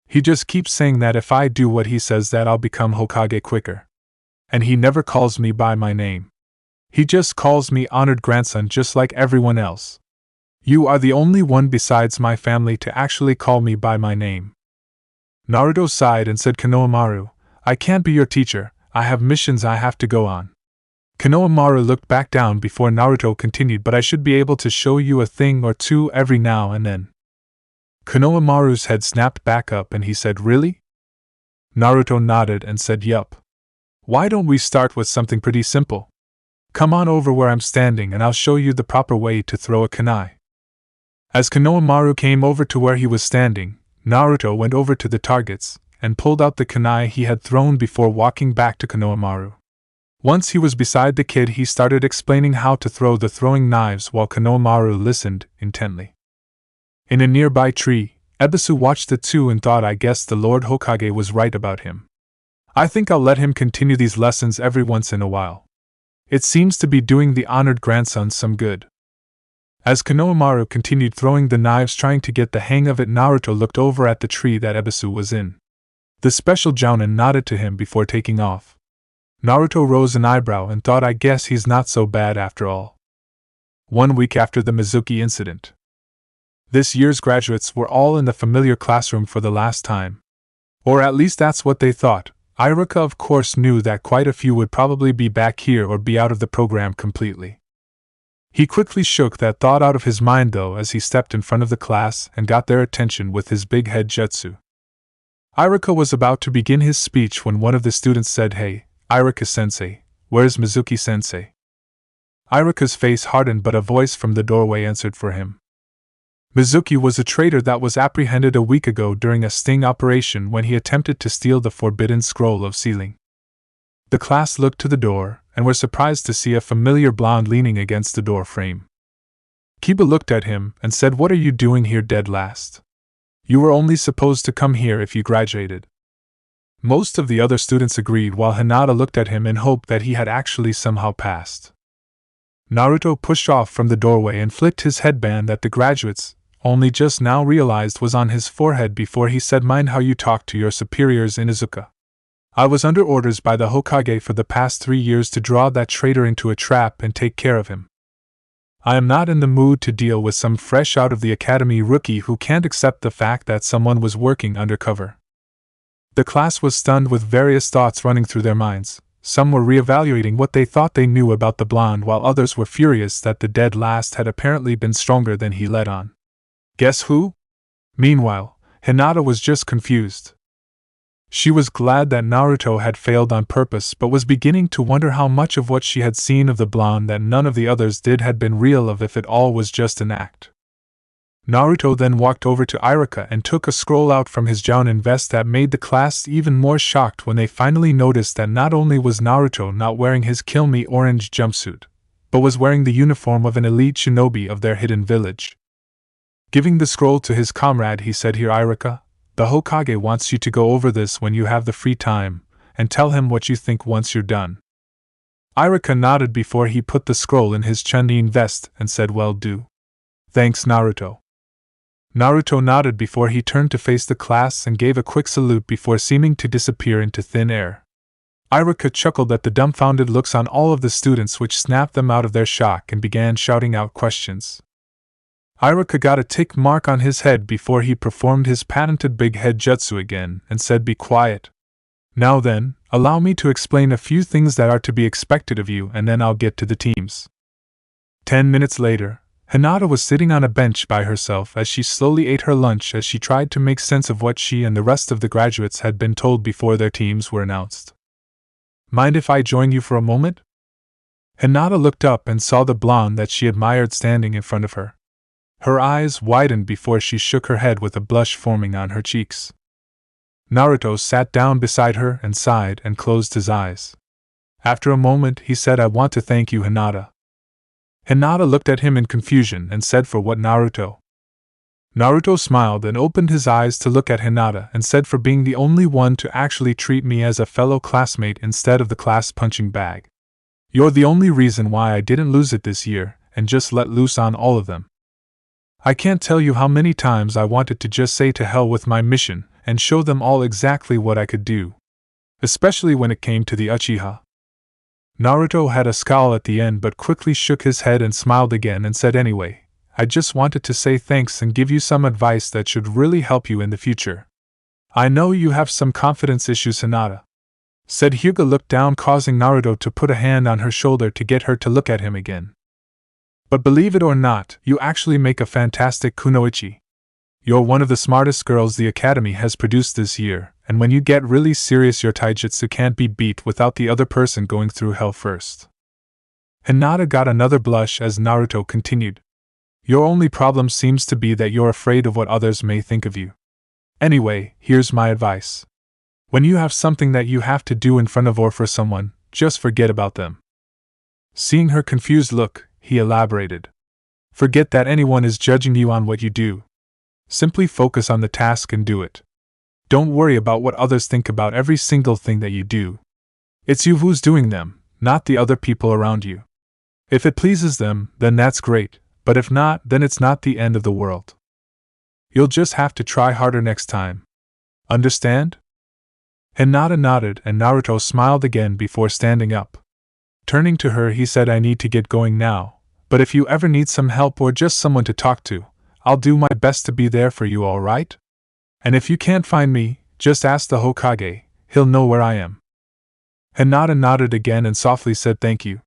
He just keeps saying that if I do what he says that I'll become Hokage quicker. And he never calls me by my name. He just calls me honored grandson just like everyone else. You are the only one besides my family to actually call me by my name." Naruto sighed and said, "Konohamaru, I can't be your teacher, I have missions I have to go on." Konohamaru looked back down before Naruto continued, "But I should be able to show you a thing or two every now and then." Konohamaru's head snapped back up and he said, "Really?" Naruto nodded and said, "Yup. Why don't we start with something pretty simple? Come on over where I'm standing and I'll show you the proper way to throw a kunai." As Konohamaru came over to where he was standing, Naruto went over to the targets and pulled out the kunai he had thrown before walking back to Konohamaru. Once he was beside the kid, he started explaining how to throw the throwing knives while Konohamaru listened intently. In a nearby tree, Ebisu watched the two and thought, "I guess the Lord Hokage was right about him. I think I'll let him continue these lessons every once in a while. It seems to be doing the honored grandson some good." As Konohamaru continued throwing the knives trying to get the hang of it, Naruto looked over at the tree that Ebisu was in. The special jounin nodded to him before taking off. Naruto rose an eyebrow and thought, "I guess he's not so bad after all." 1 week after the Mizuki incident. This year's graduates were all in the familiar classroom for the last time. Or at least that's what they thought. Iruka of course knew that quite a few would probably be back here or be out of the program completely. He quickly shook that thought out of his mind though as he stepped in front of the class and got their attention with his big head jutsu. Iruka was about to begin his speech when one of the students said, "Hey, Iruka-sensei, where's Mizuki-sensei?" Iruka's face hardened, but a voice from the doorway answered for him. Mizuki was a traitor that was apprehended a week ago during a sting operation when he attempted to steal the forbidden scroll of sealing. The class looked to the door and were surprised to see a familiar blonde leaning against the door frame. Kiba looked at him and said, "What are you doing here dead last? You were only supposed to come here if you graduated." Most of the other students agreed while Hinata looked at him in hope that he had actually somehow passed. Naruto pushed off from the doorway and flicked his headband that the graduates only just now realized was on his forehead before he said, "Mind how you talk to your superiors in Izuka. I was under orders by the Hokage for the past 3 years to draw that traitor into a trap and take care of him. I am not in the mood to deal with some fresh out of the academy rookie who can't accept the fact that someone was working undercover." The class was stunned with various thoughts running through their minds. Some were reevaluating what they thought they knew about the blonde, while others were furious that the dead last had apparently been stronger than he let on. Guess who? Meanwhile, Hinata was just confused. She was glad that Naruto had failed on purpose, but was beginning to wonder how much of what she had seen of the blonde that none of the others did had been real, of if it all was just an act. Naruto then walked over to Iruka and took a scroll out from his jounin vest that made the class even more shocked when they finally noticed that not only was Naruto not wearing his Kill Me orange jumpsuit, but was wearing the uniform of an elite shinobi of their hidden village. Giving the scroll to his comrade, he said, "Here, Iruka, the Hokage wants you to go over this when you have the free time, and tell him what you think once you're done." Iruka nodded before he put the scroll in his jounin vest and said, "Well, do. Thanks, Naruto." Naruto nodded before he turned to face the class and gave a quick salute before seeming to disappear into thin air. Iruka chuckled at the dumbfounded looks on all of the students, which snapped them out of their shock and began shouting out questions. Iruka got a tick mark on his head before he performed his patented big head jutsu again and said, "Be quiet. Now then, allow me to explain a few things that are to be expected of you, and then I'll get to the teams." 10 minutes later, Hinata was sitting on a bench by herself as she slowly ate her lunch as she tried to make sense of what she and the rest of the graduates had been told before their teams were announced. Mind if I join you for a moment? Hinata looked up and saw the blonde that she admired standing in front of her. Her eyes widened before she shook her head with a blush forming on her cheeks. Naruto sat down beside her and sighed and closed his eyes. After a moment he said, I want to thank you, Hinata. Hinata looked at him in confusion and said, for what, Naruto? Naruto smiled and opened his eyes to look at Hinata and said, for being the only one to actually treat me as a fellow classmate instead of the class punching bag. You're the only reason why I didn't lose it this year and just let loose on all of them. I can't tell you how many times I wanted to just say to hell with my mission and show them all exactly what I could do. Especially when it came to the Uchiha. Naruto had a scowl at the end but quickly shook his head and smiled again and said, anyway, I just wanted to say thanks and give you some advice that should really help you in the future. I know you have some confidence issues, Hinata, said Hyuga, looked down, causing Naruto to put a hand on her shoulder to get her to look at him again. But believe it or not, you actually make a fantastic kunoichi. You're one of the smartest girls the academy has produced this year, and when you get really serious your taijutsu can't be beat without the other person going through hell first. Hinata got another blush as Naruto continued. Your only problem seems to be that you're afraid of what others may think of you. Anyway, here's my advice. When you have something that you have to do in front of or for someone, just forget about them. Seeing her confused look, he elaborated. Forget that anyone is judging you on what you do. Simply focus on the task and do it. Don't worry about what others think about every single thing that you do. It's you who's doing them, not the other people around you. If it pleases them, then that's great, but if not, then it's not the end of the world. You'll just have to try harder next time. Understand? Hinata nodded and Naruto smiled again before standing up. Turning to her, he said, I need to get going now, but if you ever need some help or just someone to talk to, I'll do my best to be there for you, alright? And if you can't find me, just ask the Hokage, he'll know where I am. Hinata nodded again and softly said thank you.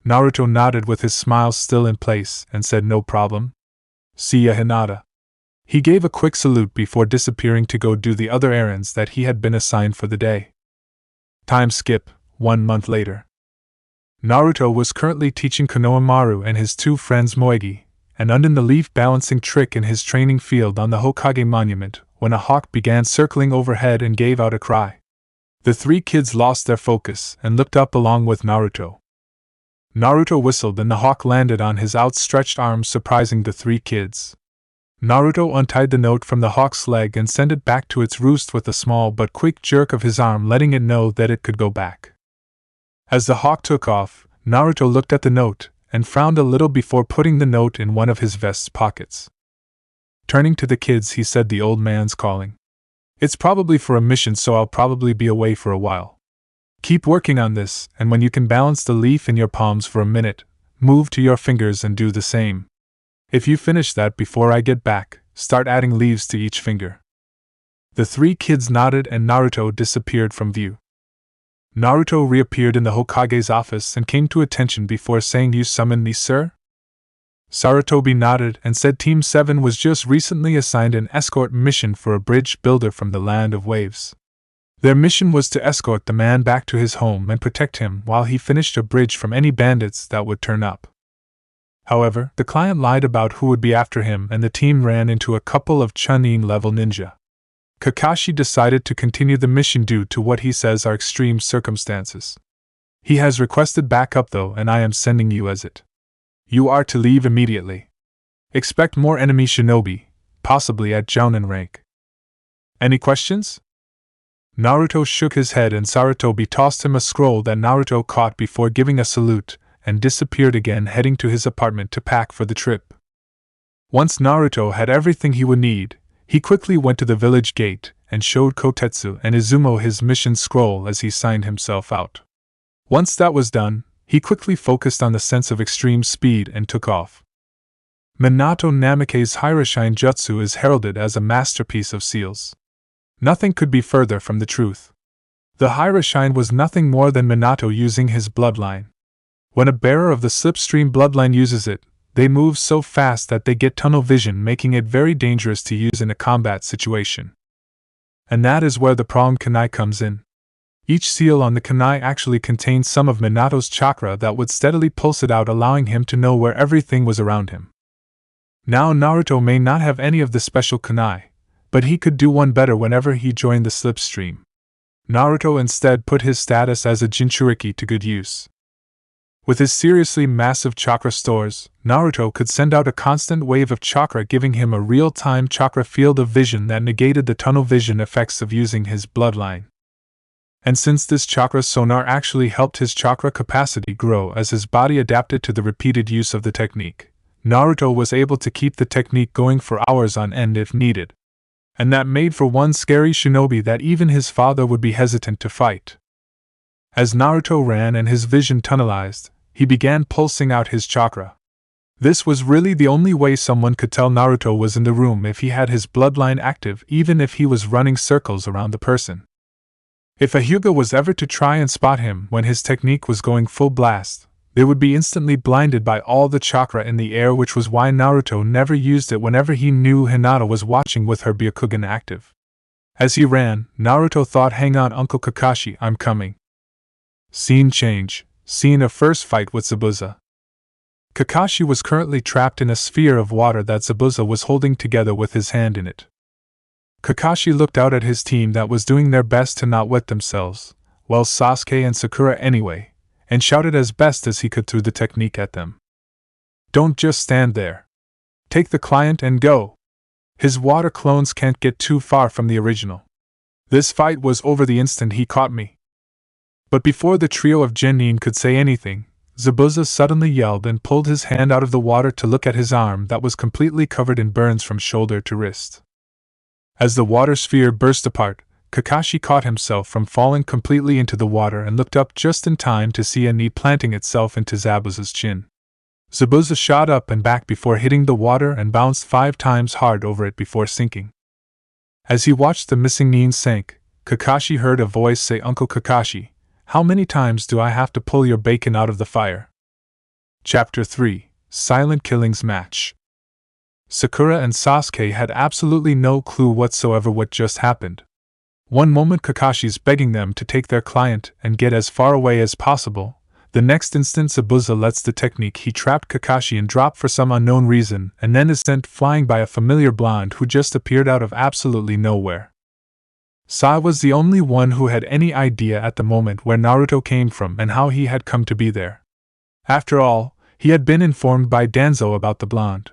Naruto nodded with his smile still in place and said no problem. See ya, Hinata. He gave a quick salute before disappearing to go do the other errands that he had been assigned for the day. Time skip, 1 month later. Naruto was currently teaching Konohamaru and his two friends Moegi, and undone the leaf balancing trick in his training field on the Hokage monument, when a hawk began circling overhead and gave out a cry. The three kids lost their focus and looked up along with Naruto. Naruto whistled and the hawk landed on his outstretched arms, surprising the three kids. Naruto untied the note from the hawk's leg and sent it back to its roost with a small but quick jerk of his arm, letting it know that it could go back. As the hawk took off, Naruto looked at the note and frowned a little before putting the note in one of his vest's pockets. Turning to the kids, he said, the old man's calling. It's probably for a mission, so I'll probably be away for a while. Keep working on this, and when you can balance the leaf in your palms for a minute, move to your fingers and do the same. If you finish that before I get back, start adding leaves to each finger. The three kids nodded and Naruto disappeared from view. Naruto reappeared in the Hokage's office and came to attention before saying, You summoned me, sir? Sarutobi nodded and said Team 7 was just recently assigned an escort mission for a bridge builder from the Land of Waves. Their mission was to escort the man back to his home and protect him while he finished a bridge from any bandits that would turn up. However, the client lied about who would be after him and the team ran into a couple of Chunin-level ninja. Kakashi decided to continue the mission due to what he says are extreme circumstances. He has requested backup though, and I am sending you as it. You are to leave immediately. Expect more enemy shinobi, possibly at Jounin rank. Any questions? Naruto shook his head and Sarutobi tossed him a scroll that Naruto caught before giving a salute and disappeared again, heading to his apartment to pack for the trip. Once Naruto had everything he would need, he quickly went to the village gate and showed Kotetsu and Izumo his mission scroll as he signed himself out. Once that was done, he quickly focused on the sense of extreme speed and took off. Minato Namikaze's Hirashin jutsu is heralded as a masterpiece of seals. Nothing could be further from the truth. The Hirashin was nothing more than Minato using his bloodline. When a bearer of the slipstream bloodline uses it, They move so fast that they get tunnel vision, making it very dangerous to use in a combat situation. And that is where the prong kunai comes in. Each seal on the kunai actually contained some of Minato's chakra that would steadily pulse it out, allowing him to know where everything was around him. Now Naruto may not have any of the special kunai, but he could do one better whenever he joined the slipstream. Naruto instead put his status as a Jinchuriki to good use. With his seriously massive chakra stores, Naruto could send out a constant wave of chakra, giving him a real-time chakra field of vision that negated the tunnel vision effects of using his bloodline. And since this chakra sonar actually helped his chakra capacity grow as his body adapted to the repeated use of the technique, Naruto was able to keep the technique going for hours on end if needed. And that made for one scary shinobi that even his father would be hesitant to fight. As Naruto ran and his vision tunnelized, he began pulsing out his chakra. This was really the only way someone could tell Naruto was in the room if he had his bloodline active, even if he was running circles around the person. If a Hyuga was ever to try and spot him when his technique was going full blast, they would be instantly blinded by all the chakra in the air, which was why Naruto never used it whenever he knew Hinata was watching with her Byakugan active. As he ran, Naruto thought, "Hang on, Uncle Kakashi, I'm coming." Scene change. Scene of first fight with Zabuza. Kakashi was currently trapped in a sphere of water that Zabuza was holding together with his hand in it. Kakashi looked out at his team that was doing their best to not wet themselves, well, Sasuke and Sakura anyway, and shouted as best as he could through the technique at them. "Don't just stand there. Take the client and go. His water clones can't get too far from the original." This fight was over the instant he caught me. But before the trio of genin could say anything, Zabuza suddenly yelled and pulled his hand out of the water to look at his arm that was completely covered in burns from shoulder to wrist. As the water sphere burst apart, Kakashi caught himself from falling completely into the water and looked up just in time to see a knee planting itself into Zabuza's chin. Zabuza shot up and back before hitting the water and bounced 5 times hard over it before sinking. As he watched the missing knee sink, Kakashi heard a voice say, "Uncle Kakashi, how many times do I have to pull your bacon out of the fire?" Chapter 3: Silent Killings Match. Sakura and Sasuke had absolutely no clue whatsoever what just happened. One moment Kakashi's begging them to take their client and get as far away as possible, the next instant Zabuza lets the technique he trapped Kakashi in drop for some unknown reason and then is sent flying by a familiar blonde who just appeared out of absolutely nowhere. Sai was the only one who had any idea at the moment where Naruto came from and how he had come to be there. After all, he had been informed by Danzo about the blonde.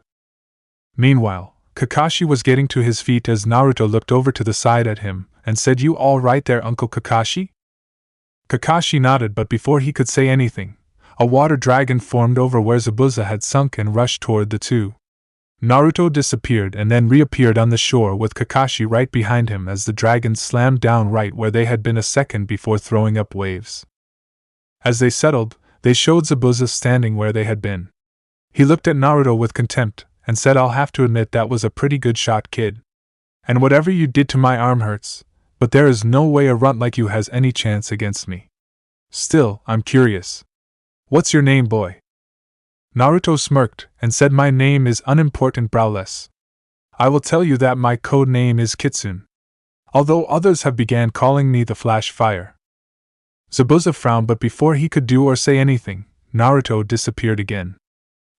Meanwhile, Kakashi was getting to his feet as Naruto looked over to the side at him and said, "You all right there, Uncle Kakashi?" Kakashi nodded, but before he could say anything, a water dragon formed over where Zabuza had sunk and rushed toward the two. Naruto disappeared and then reappeared on the shore with Kakashi right behind him as the dragons slammed down right where they had been a second before throwing up waves. As they settled, they showed Zabuza standing where they had been. He looked at Naruto with contempt and said, "I'll have to admit that was a pretty good shot, kid. And whatever you did to my arm hurts, but there is no way a runt like you has any chance against me. Still, I'm curious. What's your name, boy?" Naruto smirked and said, "My name is unimportant, browless. I will tell you that my code name is Kitsune, although others have began calling me the Flash Fire." Zabuza frowned, but before he could do or say anything, Naruto disappeared again.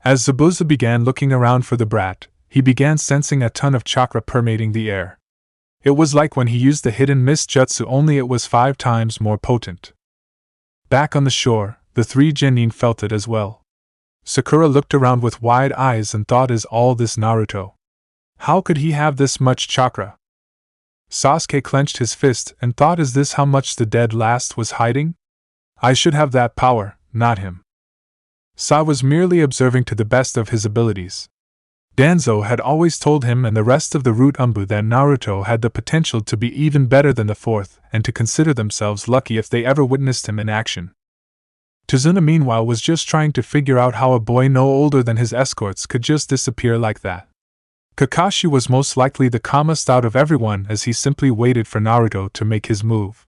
As Zabuza began looking around for the brat, he began sensing a ton of chakra permeating the air. It was like when he used the hidden mist jutsu, only it was 5 times more potent. Back on the shore, the 3 genin felt it as well. Sakura looked around with wide eyes and thought, "Is all this Naruto? How could he have this much chakra?" Sasuke clenched his fist and thought, "Is this how much the dead last was hiding? I should have that power, not him." Sai was merely observing to the best of his abilities. Danzo had always told him and the rest of the Root Umbu that Naruto had the potential to be even better than the 4th and to consider themselves lucky if they ever witnessed him in action. Tazuna meanwhile was just trying to figure out how a boy no older than his escorts could just disappear like that. Kakashi was most likely the calmest out of everyone as he simply waited for Naruto to make his move.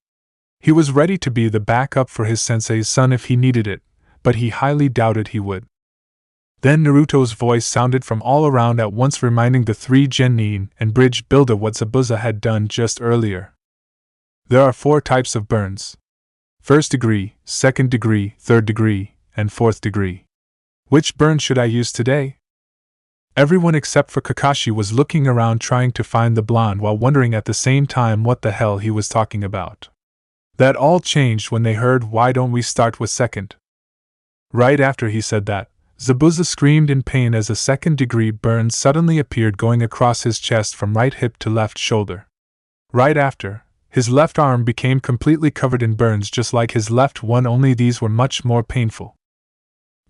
He was ready to be the backup for his sensei's son if he needed it, but he highly doubted he would. Then Naruto's voice sounded from all around at once, reminding the three genin and bridge builder what Zabuza had done just earlier. There are 4 types of burns: 1st degree, 2nd degree, 3rd degree, and 4th degree. Which burn should I use today? Everyone except for Kakashi was looking around trying to find the blonde while wondering at the same time what the hell he was talking about. That all changed when they heard, "Why don't we start with 2nd?" Right after he said that, Zabuza screamed in pain as a 2nd degree burn suddenly appeared going across his chest from right hip to left shoulder. Right after, his left arm became completely covered in burns just like his left one, only these were much more painful.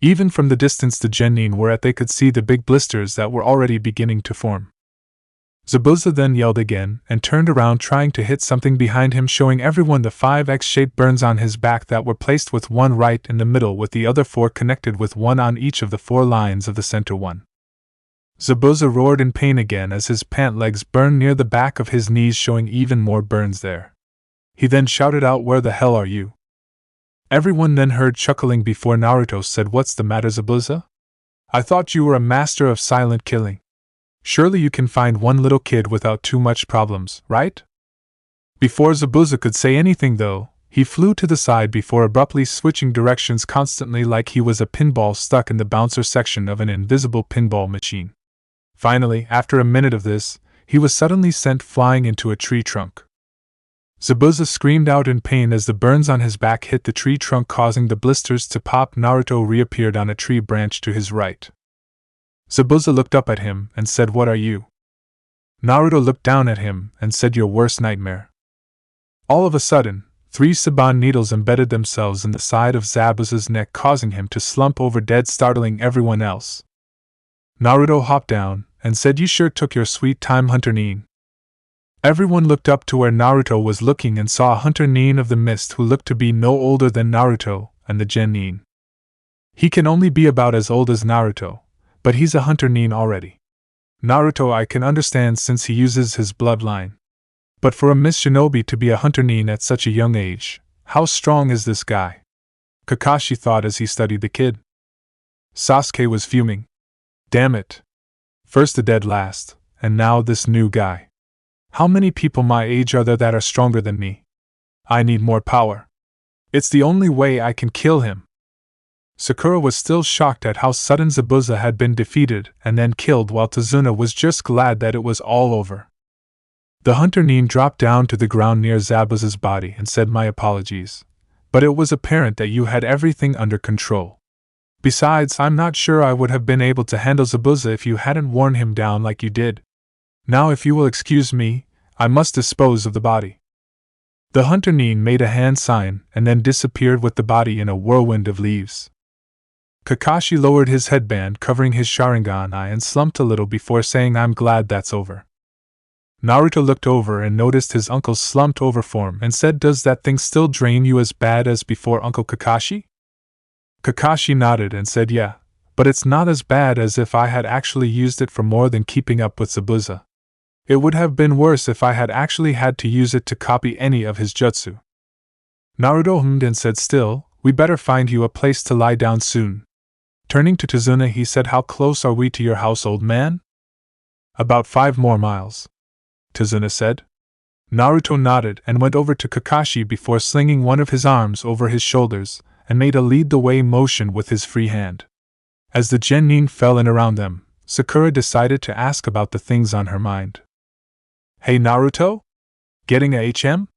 Even from the distance the genin were at, they could see the big blisters that were already beginning to form. Zabuza then yelled again and turned around trying to hit something behind him, showing everyone the 5 X-shaped burns on his back that were placed with one right in the middle with the other 4 connected with one on each of the 4 lines of the center one. Zabuza roared in pain again as his pant legs burned near the back of his knees, showing even more burns there. He then shouted out, "Where the hell are you?" Everyone then heard chuckling before Naruto said, "What's the matter, Zabuza? I thought you were a master of silent killing. Surely you can find one little kid without too much problems, right?" Before Zabuza could say anything though, he flew to the side before abruptly switching directions constantly like he was a pinball stuck in the bouncer section of an invisible pinball machine. Finally, after a minute of this, he was suddenly sent flying into a tree trunk. Zabuza screamed out in pain as the burns on his back hit the tree trunk, causing the blisters to pop. Naruto reappeared on a tree branch to his right. Zabuza looked up at him and said, "What are you?" Naruto looked down at him and said, "Your worst nightmare." All of a sudden, 3 Saban needles embedded themselves in the side of Zabuza's neck, causing him to slump over dead, startling everyone else. Naruto hopped down and said, "You sure took your sweet time, Hunter Nin." Everyone looked up to where Naruto was looking and saw Hunter Nin of the Mist, who looked to be no older than Naruto and the genin. He can only be about as old as Naruto, but he's a Hunter Nin already. Naruto I can understand since he uses his bloodline. But for a Miss Shinobi to be a Hunter Nin at such a young age, how strong is this guy? Kakashi thought as he studied the kid. Sasuke was fuming. Damn it. First the dead last, and now this new guy. How many people my age are there that are stronger than me? I need more power. It's the only way I can kill him. Sakura was still shocked at how sudden Zabuza had been defeated and then killed, while Tazuna was just glad that it was all over. The Hunter Nin dropped down to the ground near Zabuza's body and said, "My apologies, but it was apparent that you had everything under control. Besides, I'm not sure I would have been able to handle Zabuza if you hadn't worn him down like you did. Now if you will excuse me, I must dispose of the body." The Hunter Nin made a hand sign and then disappeared with the body in a whirlwind of leaves. Kakashi lowered his headband covering his Sharingan eye and slumped a little before saying, "I'm glad that's over." Naruto looked over and noticed his uncle's slumped over form and said, "Does that thing still drain you as bad as before, Uncle Kakashi?" Kakashi nodded and said, "Yeah, but it's not as bad as if I had actually used it for more than keeping up with Zabuza. It would have been worse if I had actually had to use it to copy any of his jutsu." Naruto hummed and said, "Still, we better find you a place to lie down soon." Turning to Tazuna he said, "How close are we to your house, old man?" "About 5 more miles," Tazuna said. Naruto nodded and went over to Kakashi before slinging one of his arms over his shoulders and made a lead-the-way motion with his free hand. As the genin fell in around them, Sakura decided to ask about the things on her mind. "Hey Naruto? Getting a HM?"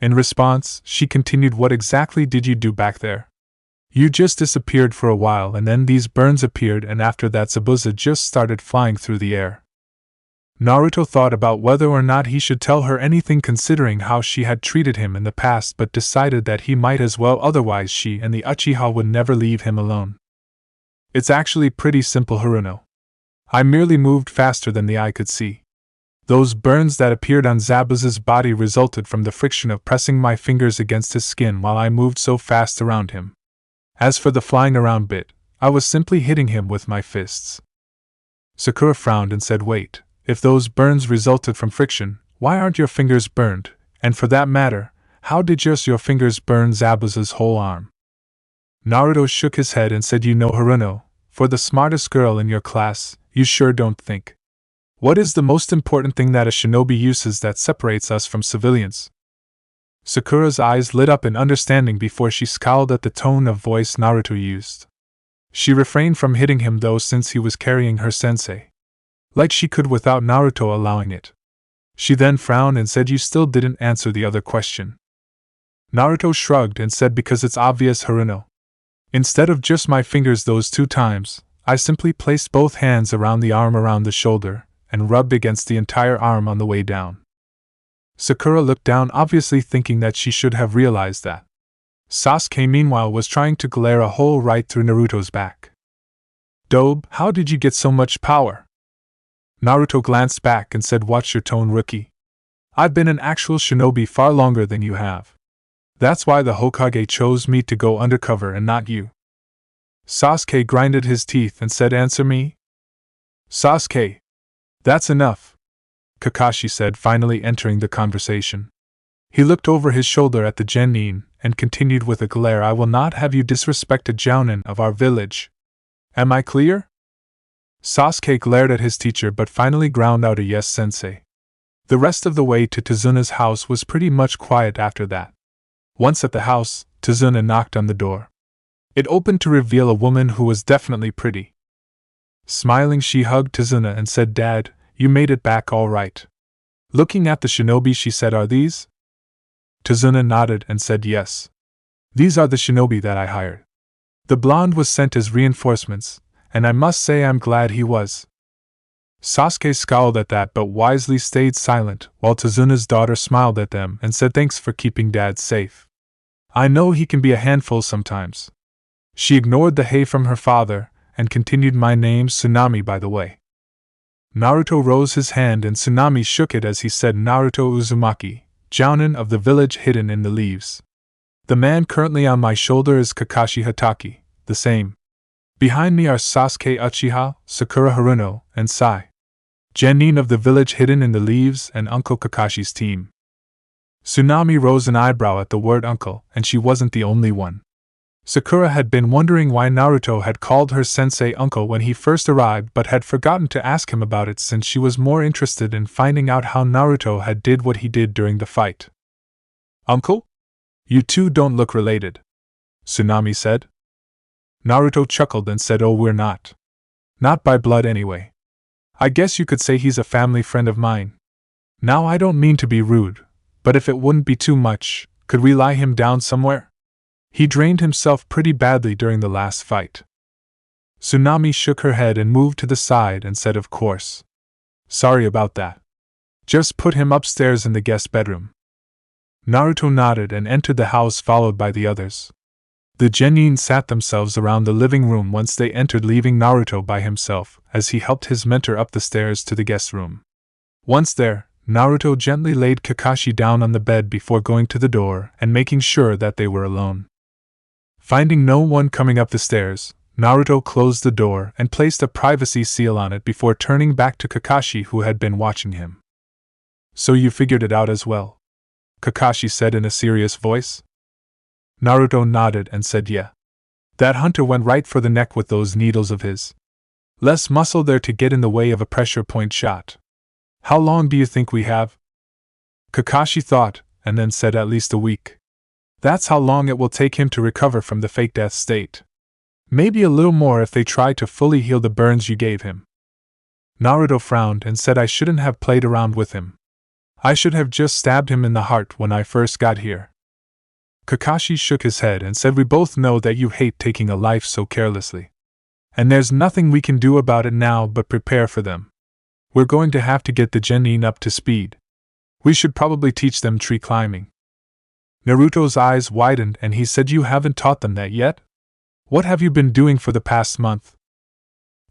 In response, she continued, "What exactly did you do back there? You just disappeared for a while and then these burns appeared, and after that Zabuza just started flying through the air." Naruto thought about whether or not he should tell her anything considering how she had treated him in the past, but decided that he might as well, otherwise she and the Uchiha would never leave him alone. "It's actually pretty simple, Haruno. I merely moved faster than the eye could see. Those burns that appeared on Zabuza's body resulted from the friction of pressing my fingers against his skin while I moved so fast around him. As for the flying around bit, I was simply hitting him with my fists." Sakura frowned and said, "Wait, if those burns resulted from friction, why aren't your fingers burned? And for that matter, how did just your fingers burn Zabuza's whole arm?" Naruto shook his head and said, "You know, Haruno, for the smartest girl in your class, you sure don't think. What is the most important thing that a shinobi uses that separates us from civilians? Sakura's eyes lit up in understanding before she scowled at the tone of voice Naruto used. She refrained from hitting him though since he was carrying her sensei. Like she could without Naruto allowing it. She then frowned and said, "You still didn't answer the other question." Naruto shrugged and said, "Because it's obvious, Haruno. Instead of just my fingers those 2 times, I simply placed both hands around the arm around the shoulder, and rubbed against the entire arm on the way down." Sakura looked down, obviously thinking that she should have realized that. Sasuke meanwhile was trying to glare a hole right through Naruto's back. "Dobe, how did you get so much power?" Naruto glanced back and said, "Watch your tone, rookie. I've been an actual shinobi far longer than you have. That's why the Hokage chose me to go undercover and not you." Sasuke grinded his teeth and said, "Answer me." "Sasuke. That's enough," Kakashi said, finally entering the conversation. He looked over his shoulder at the genin and continued with a glare, "I will not have you disrespect a jounin of our village. Am I clear?" Sasuke glared at his teacher but finally ground out a "yes, sensei." The rest of the way to Tazuna's house was pretty much quiet after that. Once at the house, Tazuna knocked on the door. It opened to reveal a woman who was definitely pretty. Smiling, she hugged Tazuna and said, "Dad, you made it back all right." Looking at the shinobi, she said, "Are these?" Tazuna nodded and said, "Yes. These are the shinobi that I hired. The blonde was sent as reinforcements, and I must say I'm glad he was." Sasuke scowled at that but wisely stayed silent, while Tazuna's daughter smiled at them and said, "Thanks for keeping Dad safe. I know he can be a handful sometimes." She ignored the hey from her father and continued, "My name's Tsunami, by the way." Naruto rose his hand and Tsunami shook it as he said, "Naruto Uzumaki, jounin of the village hidden in the leaves. The man currently on my shoulder is Kakashi Hatake, the same. Behind me are Sasuke Uchiha, Sakura Haruno, and Sai Genin of the village hidden in the leaves, and Uncle Kakashi's team." Tsunami rose an eyebrow at the word uncle, and she wasn't the only one. Sakura had been wondering why Naruto had called her sensei uncle when he first arrived but had forgotten to ask him about it since she was more interested in finding out how Naruto had did what he did during the fight. "Uncle? You two don't look related," Tsunami said. Naruto chuckled and said, "Oh, we're not. Not by blood anyway. I guess you could say he's a family friend of mine. Now I don't mean to be rude, but if it wouldn't be too much, could we lie him down somewhere? He drained himself pretty badly during the last fight." Tsunami shook her head and moved to the side and said, "Of course. Sorry about that. Just put him upstairs in the guest bedroom." Naruto nodded and entered the house followed by the others. The genin sat themselves around the living room once they entered, leaving Naruto by himself as he helped his mentor up the stairs to the guest room. Once there, Naruto gently laid Kakashi down on the bed before going to the door and making sure that they were alone. Finding no one coming up the stairs, Naruto closed the door and placed a privacy seal on it before turning back to Kakashi, who had been watching him. "So you figured it out as well?" Kakashi said in a serious voice. Naruto nodded and said, "Yeah. That hunter went right for the neck with those needles of his. Less muscle there to get in the way of a pressure point shot. How long do you think we have?" Kakashi thought, and then said, "At least a week. That's how long it will take him to recover from the fake death state. Maybe a little more if they try to fully heal the burns you gave him." Naruto frowned and said, "I shouldn't have played around with him. I should have just stabbed him in the heart when I first got here." Kakashi shook his head and said, "We both know that you hate taking a life so carelessly. And there's nothing we can do about it now but prepare for them. We're going to have to get the genin up to speed. We should probably teach them tree climbing." Naruto's eyes widened and he said, "You haven't taught them that yet? What have you been doing for the past month?"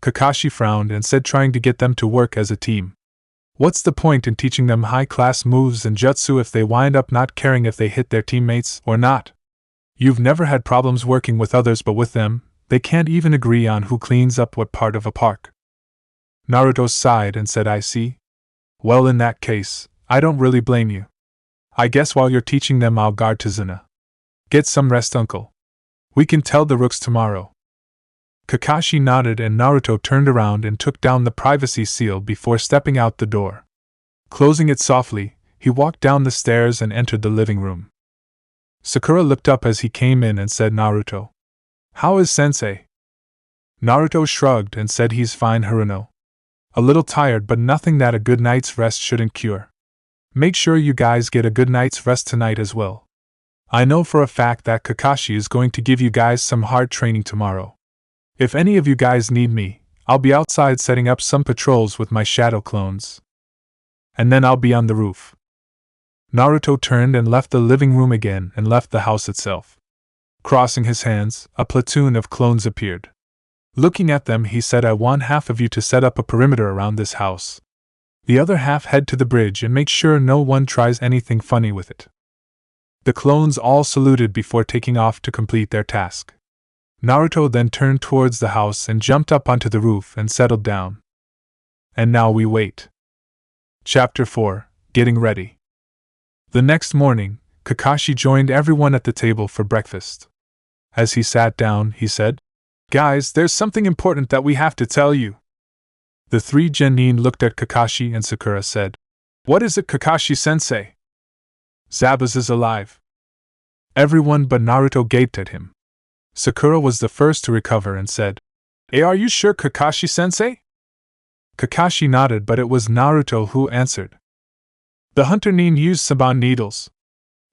Kakashi frowned and said, "Trying to get them to work as a team. What's the point in teaching them high-class moves and jutsu if they wind up not caring if they hit their teammates or not? You've never had problems working with others, but with them, they can't even agree on who cleans up what part of a park." Naruto sighed and said, "I see. Well, in that case, I don't really blame you. I guess while you're teaching them, I'll guard Tazuna. Get some rest, uncle. We can tell the rooks tomorrow." Kakashi nodded and Naruto turned around and took down the privacy seal before stepping out the door. Closing it softly, he walked down the stairs and entered the living room. Sakura looked up as he came in and said, "Naruto, how is sensei?" Naruto shrugged and said, "He's fine, Haruno. A little tired, but nothing that a good night's rest shouldn't cure. Make sure you guys get a good night's rest tonight as well. I know for a fact that Kakashi is going to give you guys some hard training tomorrow. If any of you guys need me, I'll be outside setting up some patrols with my shadow clones. And then I'll be on the roof." Naruto turned and left the living room again and left the house itself. Crossing his hands, a platoon of clones appeared. Looking at them, he said, "I want half of you to set up a perimeter around this house. The other half head to the bridge and make sure no one tries anything funny with it." The clones all saluted before taking off to complete their task. Naruto then turned towards the house and jumped up onto the roof and settled down. And now we wait. Chapter 4: Getting Ready. The next morning, Kakashi joined everyone at the table for breakfast. As he sat down, he said, "Guys, there's something important that we have to tell you." The three genin looked at Kakashi and Sakura said, "What is it, Kakashi-sensei?" "Zabuza is alive." Everyone but Naruto gaped at him. Sakura was the first to recover and said, "Hey, are you sure, Kakashi-sensei?" Kakashi nodded, but it was Naruto who answered. "The hunter nin used Saban needles.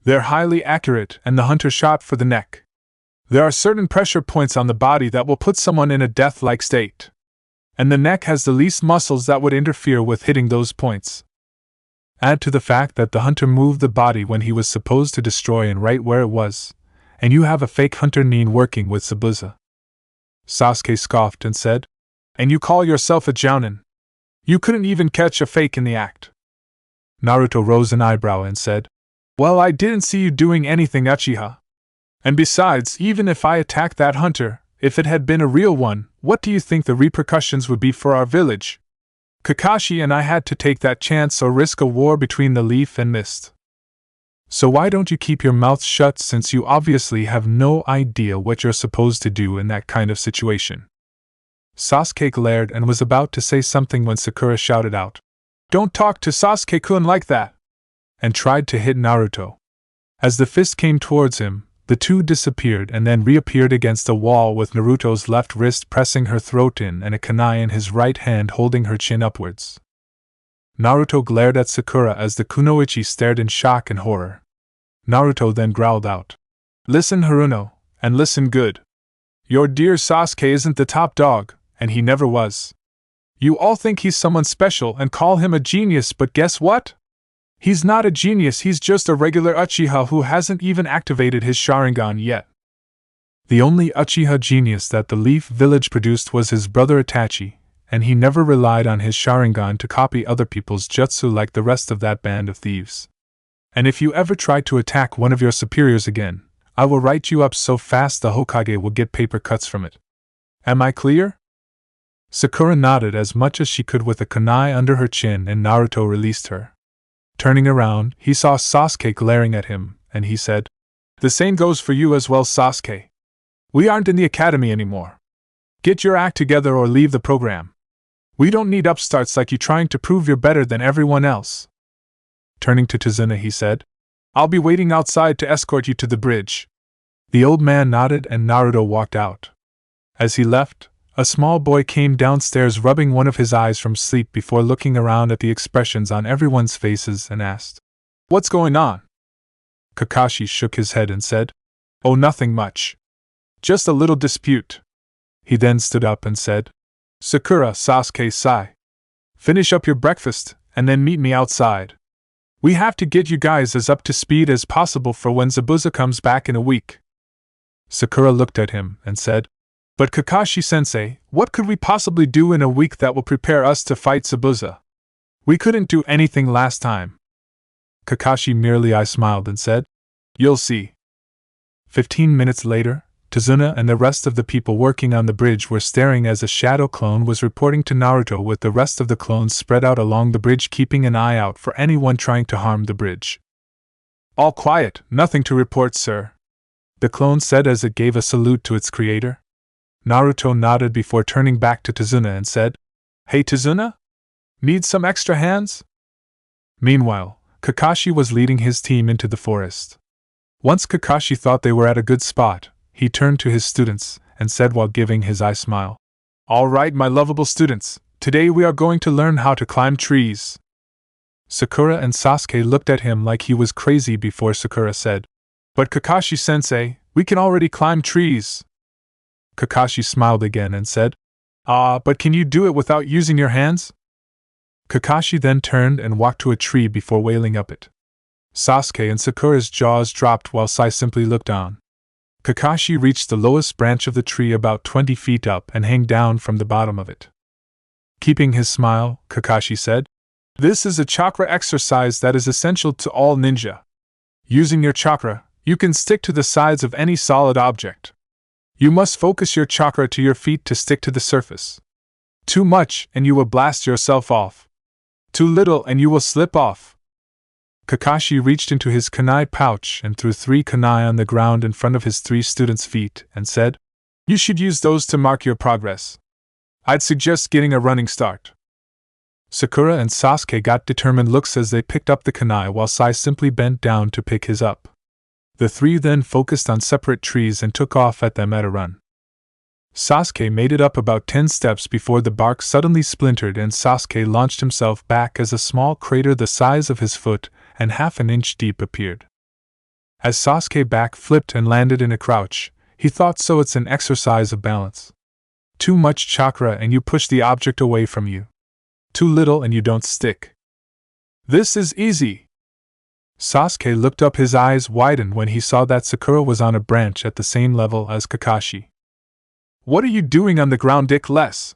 They're highly accurate, and the hunter shot for the neck. There are certain pressure points on the body that will put someone in a death-like state. And the neck has the least muscles that would interfere with hitting those points. Add to the fact that the hunter moved the body when he was supposed to destroy and right where it was, and you have a fake hunter nin working with Zabuza." Sasuke scoffed and said, "And you call yourself a jounin? You couldn't even catch a fake in the act." Naruto rose an eyebrow and said, "Well, I didn't see you doing anything, Uchiha. And besides, even if I attacked that hunter, if it had been a real one, what do you think the repercussions would be for our village? Kakashi and I had to take that chance or risk a war between the leaf and mist. So why don't you keep your mouth shut, since you obviously have no idea what you're supposed to do in that kind of situation?" Sasuke glared and was about to say something when Sakura shouted out, "Don't talk to Sasuke-kun like that!" and tried to hit Naruto. As the fist came towards him, the two disappeared and then reappeared against a wall with Naruto's left wrist pressing her throat in and a kunai in his right hand holding her chin upwards. Naruto glared at Sakura as the kunoichi stared in shock and horror. Naruto then growled out, "Listen, Haruno, and listen good. Your dear Sasuke isn't the top dog, and he never was. You all think he's someone special and call him a genius, but guess what? He's not a genius, he's just a regular Uchiha who hasn't even activated his Sharingan yet. The only Uchiha genius that the Leaf Village produced was his brother Itachi, and he never relied on his Sharingan to copy other people's jutsu like the rest of that band of thieves. And if you ever try to attack one of your superiors again, I will write you up so fast the Hokage will get paper cuts from it. Am I clear?" Sakura nodded as much as she could with a kunai under her chin, and Naruto released her. Turning around, he saw Sasuke glaring at him, and he said, "The same goes for you as well, Sasuke. We aren't in the academy anymore. Get your act together or leave the program. We don't need upstarts like you trying to prove you're better than everyone else." Turning to Tazuna, he said, "I'll be waiting outside to escort you to the bridge." The old man nodded and Naruto walked out. As he left, a small boy came downstairs rubbing one of his eyes from sleep before looking around at the expressions on everyone's faces and asked, "What's going on?" Kakashi shook his head and said, "Oh, nothing much. Just a little dispute." He then stood up and said, "Sakura, Sasuke, Sai. Finish up your breakfast, and then meet me outside. We have to get you guys as up to speed as possible for when Zabuza comes back in a week." Sakura looked at him and said, "But Kakashi-sensei, what could we possibly do in a week that will prepare us to fight Zabuza? We couldn't do anything last time." Kakashi merely smiled and said, "You'll see." 15 minutes later, Tazuna and the rest of the people working on the bridge were staring as a shadow clone was reporting to Naruto with the rest of the clones spread out along the bridge, keeping an eye out for anyone trying to harm the bridge. "All quiet, nothing to report, sir," the clone said as it gave a salute to its creator. Naruto nodded before turning back to Tazuna and said, "Hey Tazuna? Need some extra hands?" Meanwhile, Kakashi was leading his team into the forest. Once Kakashi thought they were at a good spot, he turned to his students and said while giving his eye smile, "All right, my lovable students, today we are going to learn how to climb trees." Sakura and Sasuke looked at him like he was crazy before Sakura said, "But Kakashi-sensei, we can already climb trees." Kakashi smiled again and said, But can you do it without using your hands?" Kakashi then turned and walked to a tree before wailing up it. Sasuke and Sakura's jaws dropped while Sai simply looked on. Kakashi reached the lowest branch of the tree about 20 feet up and hung down from the bottom of it. Keeping his smile, Kakashi said, "This is a chakra exercise that is essential to all ninja. Using your chakra, you can stick to the sides of any solid object. You must focus your chakra to your feet to stick to the surface. Too much and you will blast yourself off. Too little and you will slip off." Kakashi reached into his kunai pouch and threw 3 kunai on the ground in front of his 3 students' feet and said, "You should use those to mark your progress. I'd suggest getting a running start." Sakura and Sasuke got determined looks as they picked up the kunai while Sai simply bent down to pick his up. The 3 then focused on separate trees and took off at them at a run. Sasuke made it up about 10 steps before the bark suddenly splintered and Sasuke launched himself back as a small crater the size of his foot and half an inch deep appeared. As Sasuke back flipped and landed in a crouch, he thought, so it's an exercise of balance. Too much chakra and you push the object away from you. Too little and you don't stick. This is easy. Sasuke looked up, his eyes widened when he saw that Sakura was on a branch at the same level as Kakashi. "What are you doing on the ground, dickless?"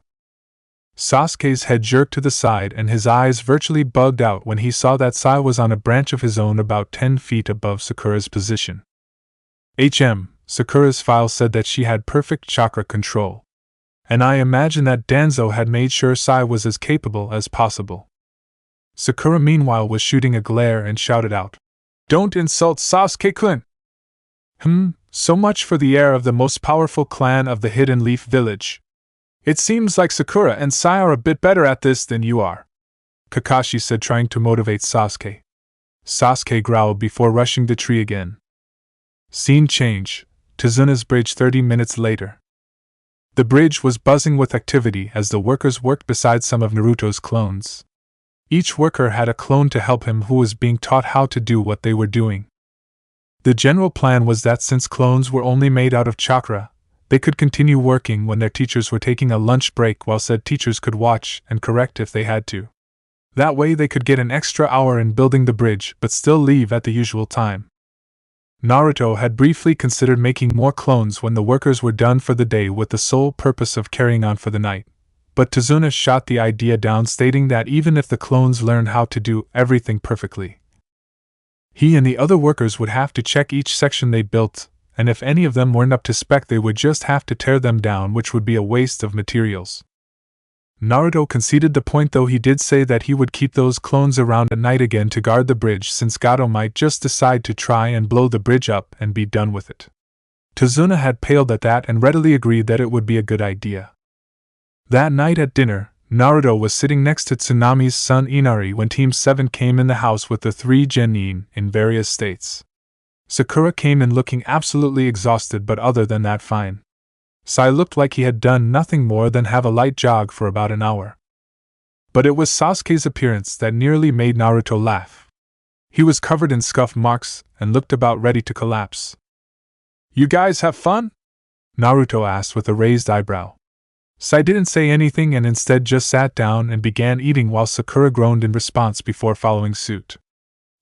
Sasuke's head jerked to the side and his eyes virtually bugged out when he saw that Sai was on a branch of his own about 10 feet above Sakura's position. Sakura's file said that she had perfect chakra control. And I imagine that Danzo had made sure Sai was as capable as possible. Sakura meanwhile was shooting a glare and shouted out, "Don't insult Sasuke-kun!" So much for the heir of the most powerful clan of the Hidden Leaf Village. It seems like Sakura and Sai are a bit better at this than you are," Kakashi said, trying to motivate Sasuke. Sasuke growled before rushing the tree again. Scene change, Tazuna's bridge 30 minutes later. The bridge was buzzing with activity as the workers worked beside some of Naruto's clones. Each worker had a clone to help him who was being taught how to do what they were doing. The general plan was that since clones were only made out of chakra, they could continue working when their teachers were taking a lunch break, while said teachers could watch and correct if they had to. That way they could get an extra hour in building the bridge but still leave at the usual time. Naruto had briefly considered making more clones when the workers were done for the day with the sole purpose of carrying on for the night. But Tazuna shot the idea down, stating that even if the clones learned how to do everything perfectly, he and the other workers would have to check each section they built, and if any of them weren't up to spec they would just have to tear them down, which would be a waste of materials. Naruto conceded the point, though he did say that he would keep those clones around at night again to guard the bridge, since Gato might just decide to try and blow the bridge up and be done with it. Tazuna had paled at that and readily agreed that it would be a good idea. That night at dinner, Naruto was sitting next to Tsunami's son Inari when Team 7 came in the house with the 3 genin in various states. Sakura came in looking absolutely exhausted, but other than that fine. Sai looked like he had done nothing more than have a light jog for about an hour. But it was Sasuke's appearance that nearly made Naruto laugh. He was covered in scuff marks and looked about ready to collapse. "You guys have fun?" Naruto asked with a raised eyebrow. Sai didn't say anything and instead just sat down and began eating while Sakura groaned in response before following suit.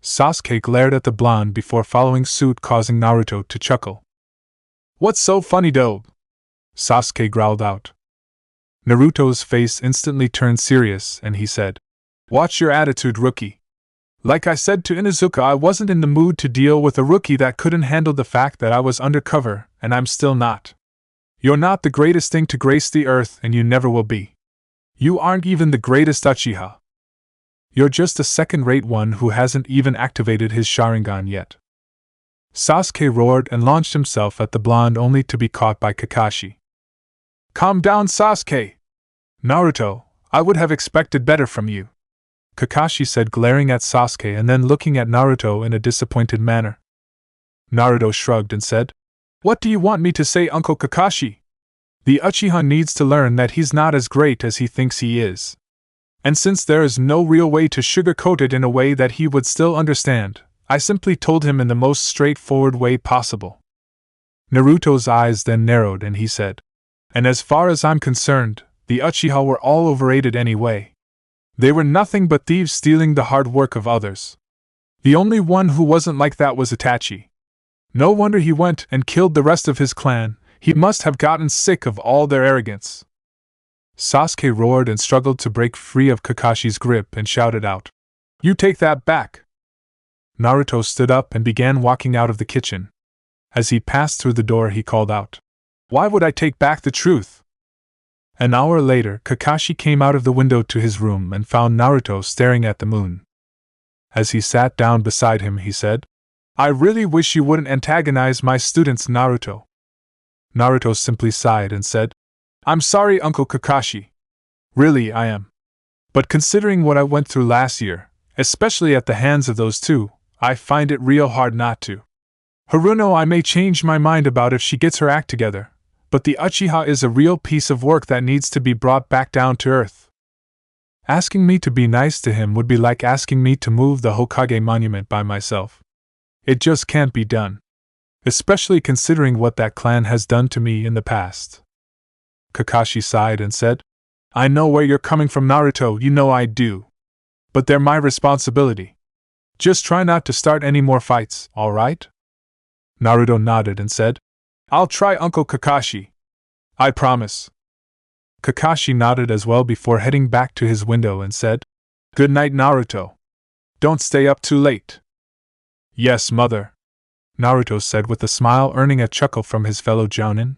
Sasuke glared at the blonde before following suit, causing Naruto to chuckle. "What's so funny, though?" Sasuke growled out. Naruto's face instantly turned serious and he said, "Watch your attitude, rookie. Like I said to Inuzuka, I wasn't in the mood to deal with a rookie that couldn't handle the fact that I was undercover, and I'm still not. You're not the greatest thing to grace the earth, and you never will be. You aren't even the greatest Uchiha. You're just a second-rate one who hasn't even activated his Sharingan yet." Sasuke roared and launched himself at the blonde, only to be caught by Kakashi. Calm down, Sasuke. Naruto, I would have expected better from you, Kakashi said, glaring at Sasuke and then looking at Naruto in a disappointed manner. Naruto shrugged and said, What do you want me to say, Uncle Kakashi? The Uchiha needs to learn that he's not as great as he thinks he is. And since there is no real way to sugarcoat it in a way that he would still understand, I simply told him in the most straightforward way possible. Naruto's eyes then narrowed and he said, And as far as I'm concerned, the Uchiha were all overrated anyway. They were nothing but thieves stealing the hard work of others. The only one who wasn't like that was Itachi. No wonder he went and killed the rest of his clan. He must have gotten sick of all their arrogance. Sasuke roared and struggled to break free of Kakashi's grip and shouted out, You take that back! Naruto stood up and began walking out of the kitchen. As he passed through the door, he called out, Why would I take back the truth? An hour later, Kakashi came out of the window to his room and found Naruto staring at the moon. As he sat down beside him, he said, I really wish you wouldn't antagonize my students, Naruto. Naruto simply sighed and said, I'm sorry, Uncle Kakashi. Really, I am. But considering what I went through last year, especially at the hands of those two, I find it real hard not to. Haruno, I may change my mind about if she gets her act together, but the Uchiha is a real piece of work that needs to be brought back down to earth. Asking me to be nice to him would be like asking me to move the Hokage monument by myself. It just can't be done. Especially considering what that clan has done to me in the past. Kakashi sighed and said, I know where you're coming from, Naruto, you know I do. But they're my responsibility. Just try not to start any more fights, alright? Naruto nodded and said, I'll try, Uncle Kakashi. I promise. Kakashi nodded as well before heading back to his window and said, Good night, Naruto. Don't stay up too late. Yes, mother, Naruto said with a smile, earning a chuckle from his fellow jounin.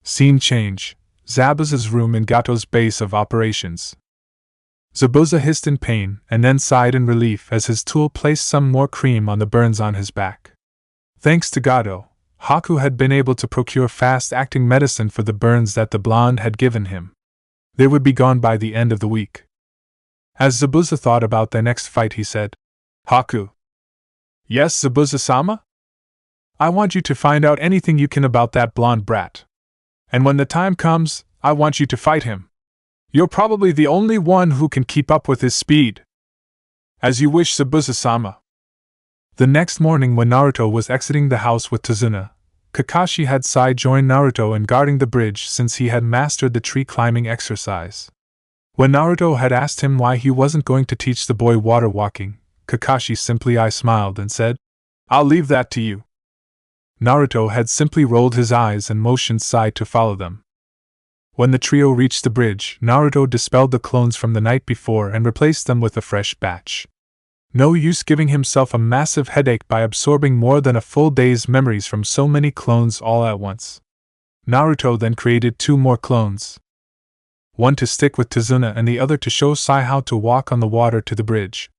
Scene change. Zabuza's room in Gato's base of operations. Zabuza hissed in pain and then sighed in relief as his tool placed some more cream on the burns on his back. Thanks to Gato, Haku had been able to procure fast-acting medicine for the burns that the blonde had given him. They would be gone by the end of the week. As Zabuza thought about their next fight, he said, Haku. Yes, Zabuza-sama? I want you to find out anything you can about that blonde brat. And when the time comes, I want you to fight him. You're probably the only one who can keep up with his speed. As you wish, Zabuza-sama. The next morning when Naruto was exiting the house with Tazuna, Kakashi had Sai join Naruto in guarding the bridge since he had mastered the tree climbing exercise. When Naruto had asked him why he wasn't going to teach the boy water walking, Kakashi simply smiled and said, I'll leave that to you. Naruto had simply rolled his eyes and motioned Sai to follow them. When the trio reached the bridge, Naruto dispelled the clones from the night before and replaced them with a fresh batch. No use giving himself a massive headache by absorbing more than a full day's memories from so many clones all at once. Naruto then created 2 more clones. One to stick with Tazuna and the other to show Sai how to walk on the water to the bridge.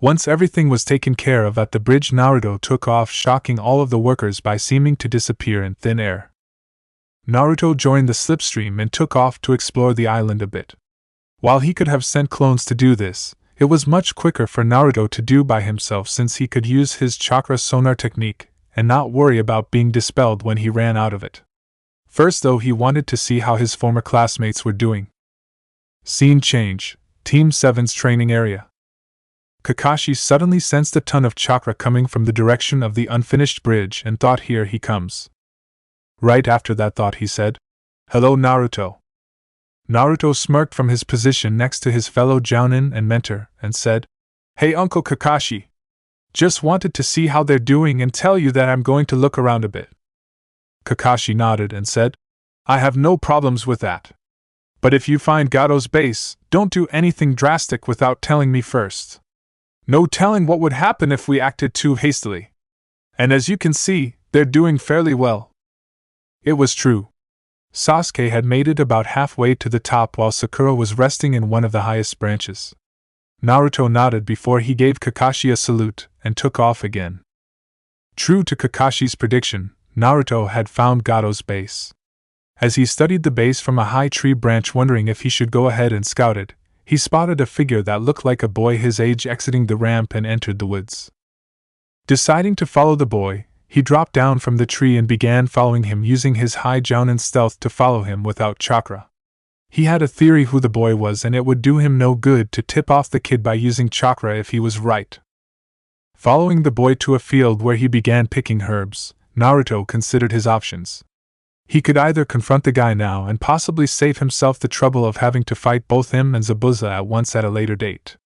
Once everything was taken care of at the bridge, Naruto took off, shocking all of the workers by seeming to disappear in thin air. Naruto joined the slipstream and took off to explore the island a bit. While he could have sent clones to do this, it was much quicker for Naruto to do by himself since he could use his chakra sonar technique and not worry about being dispelled when he ran out of it. First though, he wanted to see how his former classmates were doing. Scene change. Team 7's training area. Kakashi suddenly sensed a ton of chakra coming from the direction of the unfinished bridge and thought, here he comes. Right after that thought he said, Hello, Naruto. Naruto smirked from his position next to his fellow jounin and mentor and said, Hey Uncle Kakashi. Just wanted to see how they're doing and tell you that I'm going to look around a bit. Kakashi nodded and said, I have no problems with that. But if you find Gato's base, don't do anything drastic without telling me first. No telling what would happen if we acted too hastily. And as you can see, they're doing fairly well. It was true. Sasuke had made it about halfway to the top while Sakura was resting in one of the highest branches. Naruto nodded before he gave Kakashi a salute and took off again. True to Kakashi's prediction, Naruto had found Gato's base. As he studied the base from a high tree branch wondering if he should go ahead and scout it, he spotted a figure that looked like a boy his age exiting the ramp and entered the woods. Deciding to follow the boy, he dropped down from the tree and began following him using his high jounin stealth to follow him without chakra. He had a theory who the boy was and it would do him no good to tip off the kid by using chakra if he was right. Following the boy to a field where he began picking herbs, Naruto considered his options. He could either confront the guy now and possibly save himself the trouble of having to fight both him and Zabuza at once at a later date.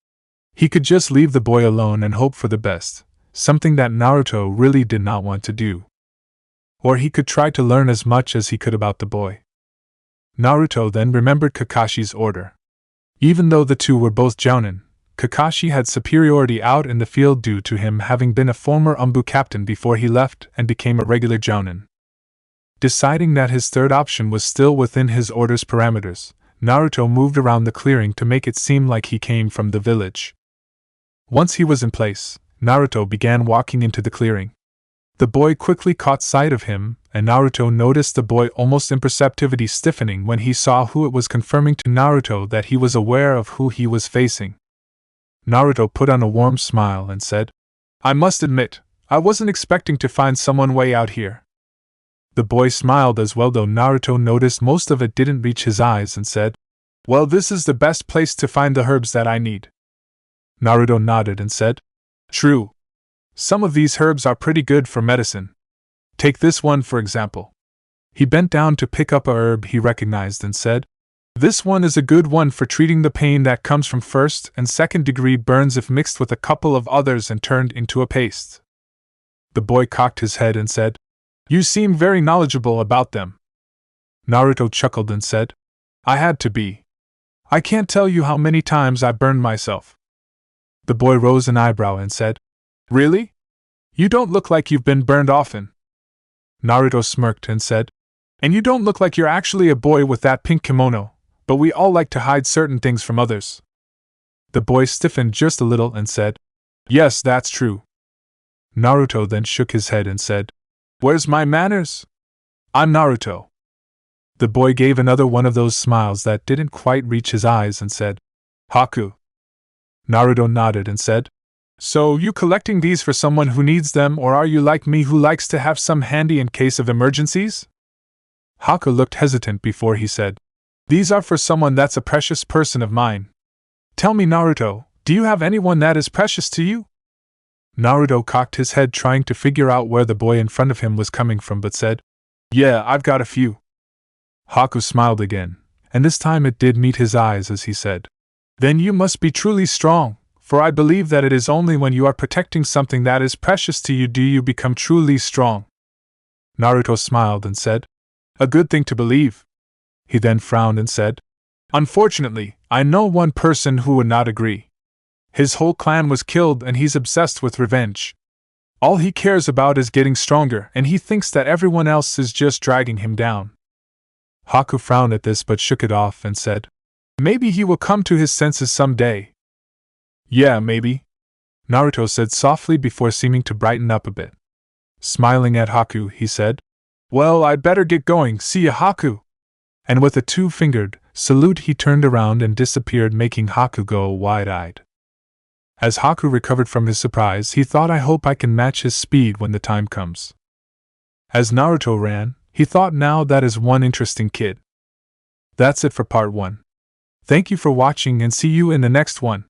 He could just leave the boy alone and hope for the best, something that Naruto really did not want to do. Or he could try to learn as much as he could about the boy. Naruto then remembered Kakashi's order. Even though the two were both jounin, Kakashi had superiority out in the field due to him having been a former Umbu captain before he left and became a regular jounin. Deciding that his third option was still within his order's parameters, Naruto moved around the clearing to make it seem like he came from the village. Once he was in place, Naruto began walking into the clearing. The boy quickly caught sight of him, and Naruto noticed the boy almost imperceptibly stiffening when he saw who it was, confirming to Naruto that he was aware of who he was facing. Naruto put on a warm smile and said, "I must admit, I wasn't expecting to find someone way out here." The boy smiled as well, though Naruto noticed most of it didn't reach his eyes, and said, "Well, this is the best place to find the herbs that I need." Naruto nodded and said, "True. Some of these herbs are pretty good for medicine. Take this one for example." He bent down to pick up a herb he recognized and said, "This one is a good one for treating the pain that comes from first and second degree burns if mixed with a couple of others and turned into a paste." The boy cocked his head and said, "You seem very knowledgeable about them." Naruto chuckled and said, "I had to be. I can't tell you how many times I burned myself." The boy rose an eyebrow and said, "Really? You don't look like you've been burned often." Naruto smirked and said, "And you don't look like you're actually a boy with that pink kimono, but we all like to hide certain things from others." The boy stiffened just a little and said, "Yes, that's true." Naruto then shook his head and said, "Where's my manners? I'm Naruto." The boy gave another one of those smiles that didn't quite reach his eyes and said, "Haku." Naruto nodded and said, "So you collecting these for someone who needs them, or are you like me who likes to have some handy in case of emergencies?" Haku looked hesitant before he said, "These are for someone that's a precious person of mine. Tell me, Naruto, do you have anyone that is precious to you?" Naruto cocked his head trying to figure out where the boy in front of him was coming from, but said, "Yeah, I've got a few." Haku smiled again, and this time it did meet his eyes as he said, "Then you must be truly strong, for I believe that it is only when you are protecting something that is precious to you do you become truly strong." Naruto smiled and said, "A good thing to believe." He then frowned and said, "Unfortunately, I know one person who would not agree. His whole clan was killed and he's obsessed with revenge. All he cares about is getting stronger and he thinks that everyone else is just dragging him down." Haku frowned at this but shook it off and said, "Maybe he will come to his senses someday." "Yeah, maybe," Naruto said softly before seeming to brighten up a bit. Smiling at Haku, he said, "Well, I'd better get going, see ya, Haku." And with a two-fingered salute he turned around and disappeared, making Haku go wide-eyed. As Haku recovered from his surprise, he thought, "I hope I can match his speed when the time comes." As Naruto ran, he thought, now that is one interesting kid. That's it for part 1. Thank you for watching and see you in the next one.